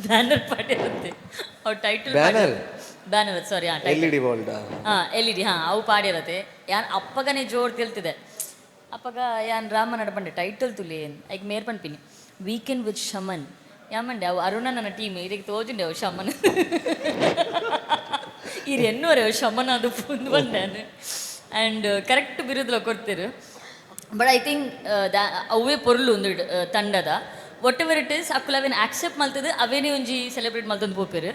ಬ್ಯಾನರ್ ಪಾಡಿರುತ್ತೆ ಅವು ಟೈಟಲ್ ಬ್ಯಾನರ್ ಸಾರಿ LED ಬೋಲ್ಡ್ LED ಅವು ಪಾಡಿರತ್ತೆ ಯಾನ್ ಅಪ್ಪಗನೆ ಜೋರ್ ತೆಲ್ತಿದೆ ಅಪ್ಪಗ ಯಾನ್ ರಾಮ ನಡಪಂಡೆ ಟೈಟಲ್ ತುಲಿ ಐಕ್ ಮೇರ್ ಪನ್ಪಿನಿ ವೀಕೆಂಡ್ ವಿತ್ ಶಮನ್ ಯಾಮಂಡೆ ಅವು ಅರುಣ ನನ್ನ ಟೀಮ್ ಇದಕ್ಕೆ ತೋಜುಂಡೆ ಅವು ಶಮನ್ ಇರು ಎನ್ನೂರೆ ಅವು ಶಮನ್ ಅದು ಪುಂದು ಬಂದಾನು ಆ್ಯಂಡ್ ಕರೆಕ್ಟ್ ಬಿರುದುಲ ಕೊಡ್ತೀರು ಬಟ್ ಐ ಥಿಂಕ್ ಅವೇ ಪೊರ್ಲು ಒಂದು ತಂಡದ ವಾಟ್ ಎವರ್ ಇಟ್ ಈಸ್ ಅಕ್ಕುಲವೇನು ಆಕ್ಸೆಪ್ಟ್ ಮಲ್ತದೆ ಅವೇನೇ ಒಂಜಿ ಸೆಲೆಬ್ರೇಟ್ ಮಲ್ತಂದು ಪೋಪೇರು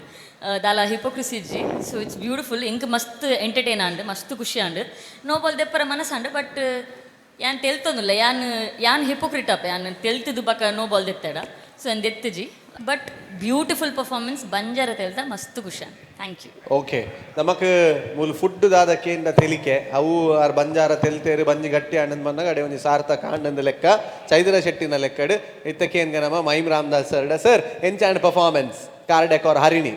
ದಾಲ ಹಿಪೋಕ್ರಿಸಿ ಇಜ್ಜಿ ಸೊ ಇಟ್ಸ್ ಬ್ಯೂಟಿಫುಲ್ ಇಂಕ್ ಮಸ್ತ್ ಎಂಟರ್ಟೈನ್ ಆಂಡ್ ಮಸ್ತ್ ಖುಷಿ ಆಂಡ್ ನೋಬಲ್ ದೆಪ್ಪರ ಮನಸ್ಸಾಂಡ್ ಬಟ್ ಯಾನ್ ತೆಲ್ತೊಂದುಲ್ಲ ಯಾನ್ ಹಿಪೋಕ್ರಿಟ್ ಅಪ್ಪ ಯಾನ್ ತೆಲ್ತಿದ್ದು ಬಕ್ಕ ನೋಬಾಲ್ ದೆತ್ತಡ ಸೊ ನಾನು ದೆತ್ತಜಿ ಬಟ್ ಬ್ಯೂಟಿಫುಲ್ ಪರ್ಫಾರ್ಮೆನ್ಸ್ ಬಂಜಾರ ತೆಲ್ತ ಮಸ್ತ್ ಖುಷಿ ಥ್ಯಾಂಕ್ ಯು ಓಕೆ ನಮಕ್ ಮೂಲ ಫುಡ್ ದಾದಕ್ಕೆಂದ ತೆಲಿಕೆ ಅವು ಆರ್ ಬಂಜಾರ ತೆಲ್ತೇರು ಬಂಜಿ ಗಟ್ಟಿ ಆನಂದ್ ಬಂದಾಗ ಅಡೆ ಒಂಜಿ ಸಾರ್ಥಕ ಆನಂದ ಲೆಕ್ಕ ಚೈದ್ರ ಶೆಟ್ಟಿನ ಲೆಕ್ಕಡ್ ಇತ್ತಕೇನ್ಗ ನಮ್ಮ ಮೈಮ್ ರಾಮದಾಸ್ ಸರ್ ಎಂಚಾಂಡ್ performance car decor Harini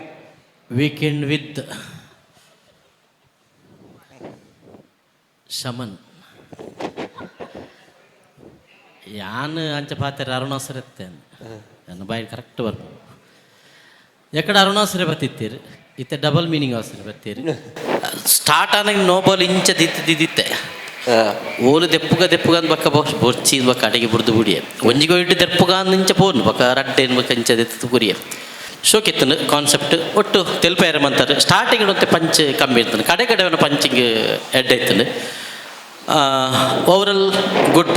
weekend with Shaman ಯಾನ್ ಅಂಚ ಪಾತ್ರ ಅರುಣಾಸರತ್ತೆ ನನ್ನ ಬಾಯಿ ಕರೆಕ್ಟ್ ಬರ್ಬೋದು ಎಕಡೆ ಅರುಣಾಸರೆ ಬರ್ತಿತ್ತೀರಿ ಇತ್ತೆ ಡಬಲ್ ಮೀನಿಂಗ್ ಅವಸರ ಬರ್ತೀರಿ ಸ್ಟಾರ್ಟ್ ಆನಾಗ ನೋಬಲ್ ಇಂಚ ದಿತ್ತೆ ಓಲು ದೆಪ್ಪುಗ ಅಂದ್ ಬಕ್ಕ ಬೊರ್ಚಿ ಬಕ್ಕ ಅಡಿಗೆ ಬುಡ್ದು ಬುಡಿಯ ಒಂಜಿಗೆ ಇಟ್ಟು ದೆಪ್ಪುಗ ಅಂದಿಂಚ ಪೋರ್ನು ಬಕ್ಕ ರಡ್ಡೆ ಬಕ್ಕ ಇಂಚ ದೆತ್ತು ಕುರಿಯ ಶೋಕಿತ್ತನು ಕಾನ್ಸೆಪ್ಟ್ ಒಟ್ಟು ತೆಲ್ಪೇರ ಅಂತಾರೆ ಸ್ಟಾರ್ಟಿಂಗ್ ಒಂದು ಪಂಚ್ ಕಮ್ಮಿ ಇರ್ತಾನೆ ಕಡೆ ಒಂದು ಪಂಚಿಂಗ್ ಎಡ್ ಆಯ್ತಾನೆ ಓವರಲ್ ಗುಡ್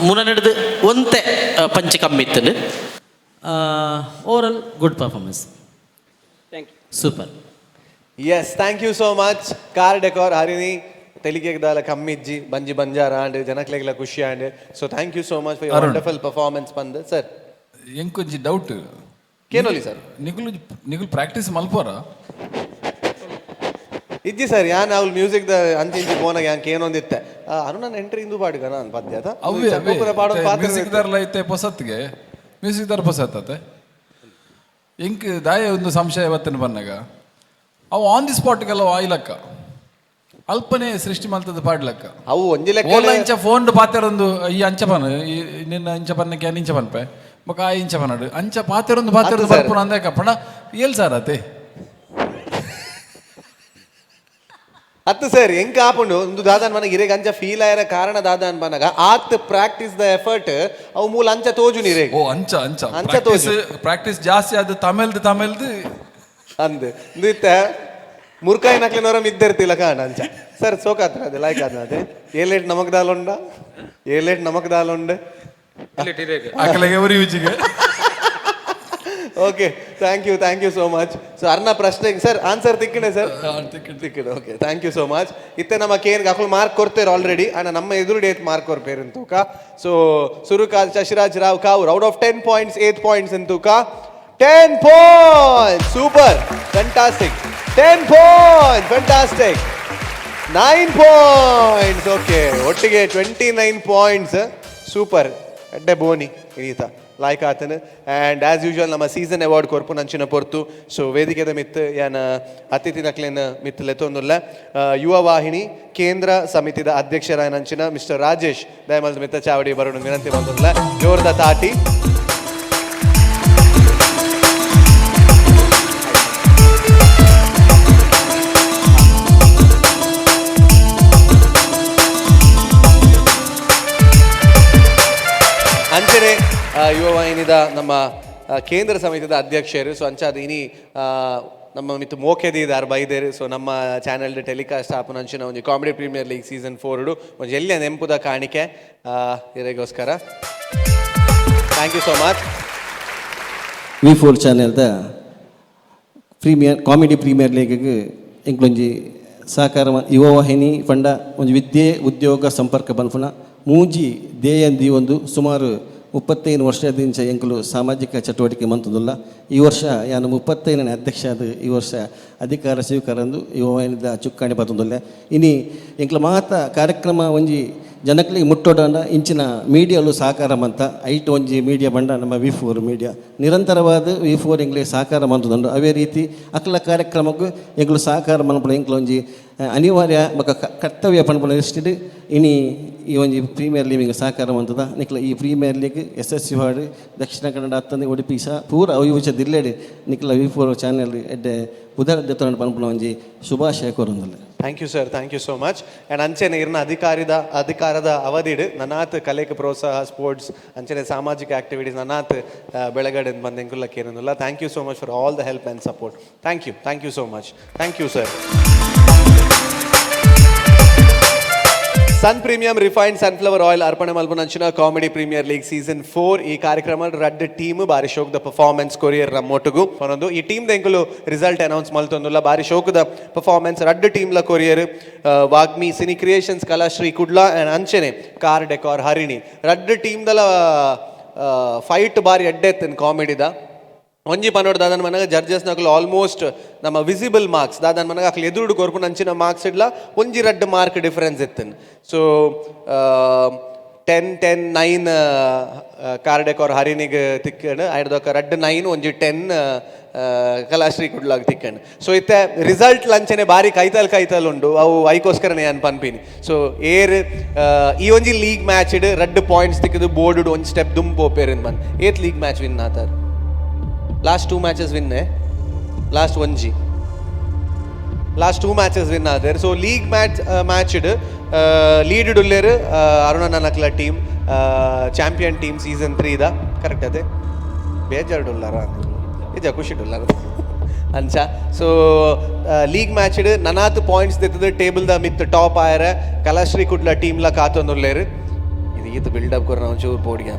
ಮುನ ನಡೆದು ಒಂತೆ ಪಂಚ್ ಕಮ್ಮಿ ಇತ್ತನು overall good performance super yes thank you so much car decor Harini ತೆಲಿಗೆಗ್ದಾಲ ಕಮ್ಮಿಜ್ಜಿ ಬಂಜಿ ಬಂಜಾರ ಆಂಡ್ ಜನಕ್ಲೆಗ್ಲ ಖುಷಿ and so thank you so much for your wonderful performance ಬಂದ್ ಸರ್ ಎಂಕೊಂಜಿ ಡೌಟ್ ಕೇನೋಲಿ ಸರ್ ನಿಗುಲು ಪ್ರಾಕ್ಟೀಸ್ ಮಲ್ಪೋರ ಇಜ್ಜಿ ಸರ್ ಯಾನ್ ಅವ್ಲು ಮ್ಯೂಸಿಕ್ ದ ಅಂಚಿ ಇಂಚಿ ಫೋನಾಗ ಯಾನ್ ಕೇನೊಂದಿತ್ತೆ ಅರುಣನ್ ಎಂಟ್ರಿ ಇಂದು ಪಾಡ್ಗ ನಾನು ಪದ್ಯತ ಮ್ಯೂಸಿಕ್ ದಾರ್ಲ ಐತೆ ಪೊಸತ್ಗೆ ಮ್ಯೂಸಿಕ್ ದಾರ್ ಪೊಸತ್ತೆ ಎಂಕ್ ದಾಯ ಒಂದು ಸಂಶಯ ಇವತ್ತಿನ ಬಂದಾಗ ಅವು ಆನ್ ದಿ ಸ್ಪಾಟ್ಗೆಲ್ಲ ಆಯ್ಲಕ್ಕ ಅಲ್ಪನೆ ಸೃಷ್ಟಿ ಮಲ್ತದ ಪಾಡ್ಲಕ್ಕ ಅವು ಒಂಜಿ ಲೆಕ್ಕ ಇಂಚ ಫೋನ್ ಪಾತೆರೊಂದು ಈ ಅಂಚಪನ್ ನಿನ್ನ ಇಂಚ ಪನ್ನಕ್ಕೆ ಇಂಚ ಪನ್ಪೆ ಬೊಕ ಆ ಇಂಚ ಪನ್ನಡು ಅಂಚ ಪಾತೆರೊಂದು ಬರ್ಪುನ ಅಂದೇಕ ಪಣ ಏಲ್ ಸಾರ್ ಅತೆ ಅತ್ತು ಸರ್ ಹೆಂಗ್ ಆಪುಂಡು ಒಂದು ದಾದಾನ್ ಮನಗ ಇರೇಗ ಅಂಚ ಫೀಲ್ ಆಯರ ಕಾರಣ ದಾದಾನ್ ಬನಗ ಆತ್ ಪ್ರಾಕ್ಟೀಸ್ ದ ಎಫರ್ಟ್ ಅವು ಮೂಲ ಅಂಚ ತೋಜು ನಿರೇಗ ಓ ಅಂಚ ತೋಜು ಪ್ರಾಕ್ಟೀಸ್ ಜಾಸ್ತಿ ಆದ ತಮಿಳ್ದು ಅಂದು ಇಂದಿತ್ತೆ ಮುರ್ಕಾಯಿ ನಕ್ಲಿನವರ ಇದ್ದಿರ್ತಿಲ್ಲ ಕಾಣ ಅಂಚ ಸರ್ ಸೋಕಾತ್ರ ಅದೇ ಲಾಯ್ಕ್ ಆದ ಅದೇ ಏಲೇಟ್ ನಮಕ್ ದಾಲುಂಡ ಏಲೇಟ್ ನಮಕ್ ದಾಲುಂಡ ಅಕಲೆಗೆ ಉರಿ ಉಚಿಗೆ okay thank you so much so ಅರ್ನ ಪ್ರಶ್ನೆಗೆ ಸರ್ ಆನ್ಸರ್ ತಿಕ್ಕಿಣೆ ಸರ್ ತಿಕ್ಕಿಣೆ okay thank you so much ಇತ್ತೆ ನಮ್ಮ ಕೇನ್ಗೆ ಅಕಲ್ ಮಾರ್ಕ್ ಕೊಡ್ತೇವೆ ಆಲ್ರೆಡಿ ಅಣ್ಣ ನಮ್ಮ ಎದುರು ಡೇಟ್ ಮಾರ್ಕ್ ಕೊರ್ಪೇರು ಅಂತೂಕ ಸೊ ಸುರುಕಾಜ್ Shashiraj Rao Kavoor out of 10 points 8 points ಅಂತೂಕ 10 points super fantastic 10 points fantastic 9 points okay ಒಟ್ಟಿಗೆ 29 points ಸೂಪರ್ ಎಡ್ಡೆ ಬೋನಿ ಇಡೀತ ಲಾಯ್ಕ್ ಆತನು ಆ್ಯಂಡ್ ಆ್ಯಸ್ ಯೂಶುವಲ್ ನಮ್ಮ ಸೀಸನ್ ಅವಾರ್ಡ್ ಕೊರ್ಪು ನಂಚಿನ ಪೊರ್ತು ಸೊ ವೇದಿಕೆದ ಮಿತ್ ಯಾನ ಅತಿಥಿ ನಕ್ಲೇನ ಮಿತ್ ಲೆತ್ತೊಂದುಲ್ಲ ಯುವ ವಾಹಿನಿ ಕೇಂದ್ರ ಸಮಿತಿದ ಅಧ್ಯಕ್ಷರಾಯ ನಂಚಿನ ಮಿಸ್ಟರ್ ರಾಜೇಶ್ ದಯಮಲ್ದ ಮಿತ್ತ ಚಾವಡಿ ಬರೋಣ ವಿನಂತಿ ಬಂದಿಲ್ಲ ಜೋರ್ದ ತಾಟಿ ಅಂಚನೆ ಯುವ ವಾಹಿನಿದ ನಮ್ಮ ಕೇಂದ್ರ ಸಮಿತಿದ ಅಧ್ಯಕ್ಷರು ಸೊ ಅಂಚಾದ ಇನಿ ನಮ್ಮ ಮಿತ್ತು ಮೋಕೆದಿದಾರು ಬೈದೇರು ಸೊ ನಮ್ಮ ಚಾನೆಲ್ದ ಟೆಲಿಕಾಸ್ಟ್ ಆಪನ ಅಂಚಿನ ಒಂದು ಕಾಮಿಡಿ ಪ್ರೀಮಿಯರ್ ಲೀಗ್ ಸೀಸನ್ 4 ಒಂದು ಎಲ್ಲಿಯ ನೆಂಪುದ ಕಾಣಿಕೆ ಇದಕ್ಕೋಸ್ಕರ thank you so much V4 ಚಾನೆಲ್ದ ಕಾಮಿಡಿ ಪ್ರೀಮಿಯರ್ ಲೀಗ್ಗೆ ಇಂಕ್ಲೊಂಜಿ ಸಹಕಾರ ಯುವ ವಾಹಿನಿ ಪಂಡ ಒಂದು ವಿದ್ಯೆ ಉದ್ಯೋಗ ಸಂಪರ್ಕ ಬನ್ಪುನ ಮೂಜಿ ದೇಯಂದಿ ಒಂದು ಸುಮಾರು 35 ವರ್ಷದಿಂದ ಎಂಕಲು ಸಾಮಾಜಿಕ ಚಟುವಟಿಕೆ ಮಂತುದಿಲ್ಲ ಈ ವರ್ಷ ಯಾನು 35ನೇ ಅಧ್ಯಕ್ಷ ಅದು ಈ ವರ್ಷ ಅಧಿಕಾರ ಸ್ವೀಕಾರಂದು ಯುವ ವಾಹಿನಿದ ಚುಕ್ಕಾಣಿ ಬರ್ತದಿಲ್ಲ ಇನಿ ಎಂಕ್ಲ ಮಾತ ಕಾರ್ಯಕ್ರಮ ಒಂಜಿ ಜನಕ್ಲಿಗೆ ಮುಟ್ಟೋಡಂಡ ಇಂಚಿನ ಮೀಡಿಯಾಲು ಸಹಕಾರ ಮಂತ ಐಟ್ ಒಂಜಿ ಮೀಡಿಯಾ ಬಂಡ ನಮ್ಮ V4 ಮೀಡಿಯಾ ನಿರಂತರವಾದ V4 ಎಂಗ್ಲಿಗೆ ಸಹಕಾರ ಮಂತುದುಂಡು ಅವೇ ರೀತಿ ಅಕ್ಲ ಕಾರ್ಯಕ್ರಮಕ್ಕೂ ಎಂಗ್ಲು ಸಹಕಾರ ಮನ್ಪುನ ಎಂಕ್ಲ ಒಂಜಿ ಅನಿವಾರ್ಯ ಬಕ ಕರ್ತವ್ಯ ಪನ್ಪುನ ಇಷ್ಟಿಡು ಇನಿ ಈ ಒಂಜಿ ಪ್ರೀಮಿಯರ್ ಲೀಗ್ ಸಹಕಾರ ಮಂತದ ನಿಕ್ಲ ಈ ಪ್ರೀಮಿಯರ್ ಲೀಗ್ ಯಶಸ್ವಿ ಹಾಡು ದಕ್ಷಿಣ ಕನ್ನಡ ಹತ್ತಂದು ಉಡುಪಿ ಸಹ ಪೂರ ಅವಿಭೂಷ ದಿಲ್ಲೆಡು ನಿಕ್ಲ V4 ಚಾನೆಲ್ ಎಡ್ಡೆ ಉದಾರ ಪನ್ಪುನ ಒಂಜಿ ಶುಭಾಶಯ ಕೋರೊಂದಿಲ್ಲ thank you sir thank you so much and ಅಂಚೆನೆ ಇರ್ನ ಅಧಿಕಾರದ ಅವಧಿಡು ನನಾತ್ ಕಲೆಗೆ ಪ್ರೋತ್ಸಾಹ ಸ್ಪೋರ್ಟ್ಸ್ ಅಂಚೆನೆ ಸಾಮಾಜಿಕ ಆಕ್ಟಿವಿಟೀಸ್ ನನಾತ್ ಬೆಳಗಡೆ ಬಂದೆಂಕುಲ್ಲಕ್ಕೆ ಏನಿಲ್ಲ thank you so much for all the help and support thank you so much thank you sir sun premium refined sunflower oil ಅರ್ಪಣೆ ಮಲ್ಪುನಂಚಿನ ಕಾಮಿಡಿ ಪ್ರೀಮಿಯರ್ ಲೀಗ್ ಸೀಸನ್ 4 ಈ ಕಾರ್ಯಕ್ರಮ ರಡ್ ಟೀಮ್ ಬಾರಿ ಶೋಕದ ಪರ್ಫಾರ್ಮೆನ್ಸ್ ಕೊರಿಯರ್ ನಮ್ಮೊಟ್ಟಿಗೂ ಒಂದೊಂದು ಈ ಟೀಮ್ ಎಂಕುಲು ರಿಸಲ್ಟ್ ಅನೌನ್ಸ್ ಮಲ್ತೊಂದುಲ್ಲ ಬಾರಿ ಶೋಕದ ಪರ್ಫಾರ್ಮೆನ್ಸ್ ರಡ್ ಟೀಮ್ಲ ಕೊರಿಯರ್ Vagmi cine creations Kalashree Kudla and ಅಂಚನೆ ಕಾರ್ ಡೆಕಾರ್ ಹರಿಣಿ ರಡ್ ಟೀಮ್ದಲ ಫೈಟ್ ಬಾರಿ ಎಡ್ಡೆತ್ತನ್ ಕಾಮಿಡಿದ ಒಂಜಿ ಪನೋಡ್ ದಾದನ್ ಮನಗ ಜಡ್ಜಸ್ ನಕಲು ಆಲ್ಮೋಸ್ಟ್ ನಮ್ಮ ವಿಸಿಬಲ್ ಮಾರ್ಕ್ಸ್ ದಾದನ್ ಮನಗ ಅಕ್ಲು ಎದುರುಡು ಕೊರ್ಪು ನಂಚಿನ ಮಾರ್ಕ್ಸ್ ಇಡ್ಲ ಒಂಜಿ ರಡ್ಡು ಮಾರ್ಕ್ ಡಿಫರೆನ್ಸ್ ಇತ್ತನ್ ಸೊ 10-9 ಕಾರ್ಡೆಕ್ ಅವ್ರ ಹರಿನಿಗೆ ತಿಕ್ಕಂಡು ಐಡ್ದೊಕ್ಕ ರಡ್ಡು 9 ಒಂಜಿ 10 ಕಲಾಶ್ರೀ ಕುಡ್ಲಾಗ ತಿಕ್ಕಂಡು ಸೊ ಇತ್ತೆ ರಿಸಲ್ಟ್ ಲಂಚನೆ ಬಾರಿ ಕೈತಲ್ ಉಂಡು ಅವು ಐಕೋಸ್ಕರನೇ ನಾನು ಪನ್ಪಿನಿ ಸೊ ಈ ಒಂಜಿ ಲೀಗ್ ಮ್ಯಾಚ್ ಇಡು ರಡ್ಡು ಪಾಯಿಂಟ್ಸ್ ತಿಕ್ಕದು ಬೋರ್ಡ್ ಒಂಜಿ ಸ್ಟೆಪ್ ದುಂಪು ಹೋಪೇರಿನ್ ಬನ್ ಏತ್ ಲೀಗ್ ಮ್ಯಾಚ್ ವಿನ್ ಆತಾರ ಲಾಸ್ಟ್ 2 matches ವಿನ್ನೆ ಲಾಸ್ಟ್ 2 matches ವಿನ್ ಆದ್ರೆ ಸೊ ಲೀಗ್ ಮ್ಯಾಚ್ ಇಡು ಲೀಡ್ ಉಲ್ಲೇರು ಅರುಣ ನನಕ್ಲ ಟೀಮ್ ಚಾಂಪಿಯನ್ ಟೀಮ್ ಸೀಸನ್ 3 ದ ಕರೆಕ್ಟ್ ಅದೇ ಬೇಜಾರು ಉಲ್ಲಾರ ನಿಜ ಖುಷಿ ಉಲ್ಲಾರ ಅಂಚ ಸೊ ಲೀಗ್ ಮ್ಯಾಚ್ ಇಡು ನನಾತ್ ಪಾಯಿಂಟ್ಸ್ ತೆತ್ತದ ಟೇಬಲ್ ದ ಮಿತ್ ಟಾಪ್ ಆಯರ ಕಲಾಶ್ರೀ ಕುಡ್ಲ ಟೀಮ್ಲ ಕಾತೊಂದುಲ್ಲೇರು ಇದು ಈತ ಬಿಲ್ಡಪ್ ಕೊರ ಒಂಚೂರು ಪೋಡಿಗೆ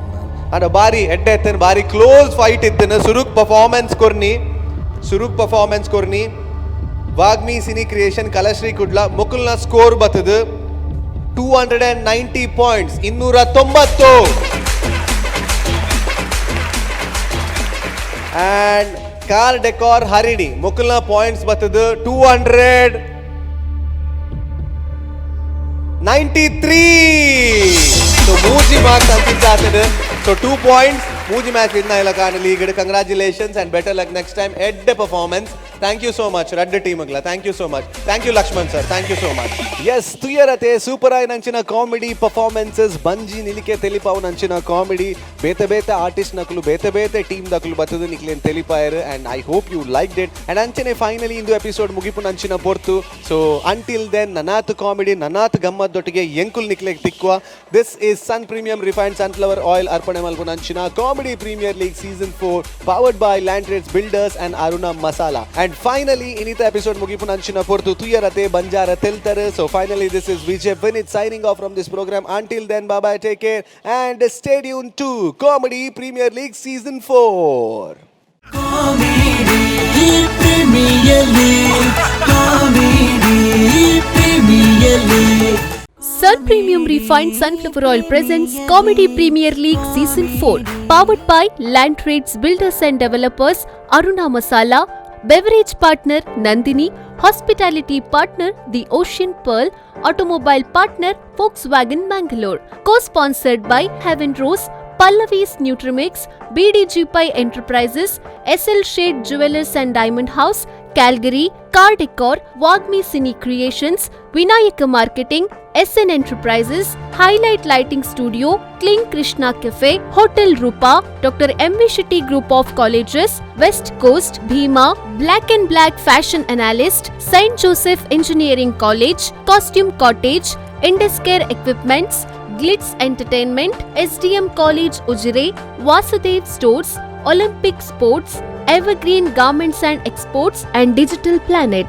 ಅಣ್ಣ ಬಾರಿ ಎಡ್ಡೆ ಎತ್ತನ ಬಾರಿ ಕ್ಲೋಸ್ ಫೈಟ್ ಇತ್ತನ ಸುರುಕ್ ಪರ್ಫಾರ್ಮೆನ್ಸ್ ಕೊರ್ನಿ ವಾಗ್ಮಿ ಸಿನಿ ಕ್ರಿಯೇಷನ್ ಕಲಾಶ್ರೀ ಕುಡ್ಲ ಮುಕುಲ್ನ ಸ್ಕೋರ್ ಬತ್ತದು 290 points 290 and car decor Harini ಮುಕುಲ್ನ ಪಾಯಿಂಟ್ಸ್ ಬತ್ತದು 293 ಸೊ ಮೂಜಿ ಮಾರ್ಕ್ಸ್ ಅಂತಿದ್ದಾತದೆ ಸೊ 2 points ಮೂಜಿ ಮ್ಯಾಚ್ ವಿನ್ ಆಯ್ಲ ಕಾರಣ league congratulations and better luck next time ಎಡ್ಡೆ performance thank you so much ರಡ್ಡ ಟೀಮ್ಗಳ thank you so much thank you Laxman sir thank you so much yes ತುಯರತೆ super ಆಯ್ ನಂಚಿನ ಕಾಮಿಡಿ ಪರ್ಫಾರ್ಮೆನ್ಸಸ್ ಬಂಜಿ ನಿಲಿಕೆ ತೆಲಿಪಾವು ನಂಚಿನ ಕಾಮಿಡಿ ಬೇತೆ ಆರ್ಟಿಸ್ಟ್ ನಕಲು ಬೇತೆ ಟೀಮ್ ದಕಲು ಬತ್ತದು ನಿಕ್ಲೇನ್ ತೆಲಿಪಾಯರು and I hope you like it and ಅಂಚನೆ ಫೈನಲಿ ಇಂದು ಎಪಿಸೋಡ್ ಮುಗಿಪು ನಂಚಿನ ಪೊರ್ತು ಸೊ ಅಂಟಿಲ್ ದೆನ್ ನನಾತ್ ಕಾಮಿಡಿ ನನಾತ್ ಗಮ್ಮತ್ತೊಟ್ಟಿಗೆ ಎಂಕುಲ್ ನಿಕ್ಲೆಗ್ ತಿಕ್ಕುವ this is sun premium refined sunflower oil ಅರ್ಪಣೆ ಮಲ್ಪು ನಂಚಿನ comedy Comedy Premier League Season 4 powered by Landtrades Builders and Aruna Masala. And finally, inita episode mugipu nanchina portu tuyarate banjara tiltare. So finally, this is V4NEWS signing off from this program. Until then, bye bye, take care and stay tuned to Comedy Premier League Season 4. Sun Premium Refined Sunflower Oil presents Comedy Premier League Season 4, powered by Landtrades Builders and Developers, Aruna Masala, Beverage Partner Nandini, Hospitality Partner The Ocean Pearl, Automobile Partner Volkswagen Bangalore, co-sponsored by Heaven Rose, Pallavi's Nutrimix, BDG Pi Enterprises, SL Shade Jewelers and Diamond House, Calgary, Car Decor, Wagmi Cine Creations, Vinayaka Marketing, SN Enterprises, Highlight Lighting Studio, Kling Krishna Cafe, Hotel Rupa, Dr. MV Shetty Group of Colleges, West Coast, Bhima, Black and Black Fashion Analyst, St. Joseph Engineering College, Costume Cottage, Induscare Equipments, Glitz Entertainment, SDM College Ujire, Vasudev Stores, Olympic Sports, Evergreen Garments and Exports and Digital Planet.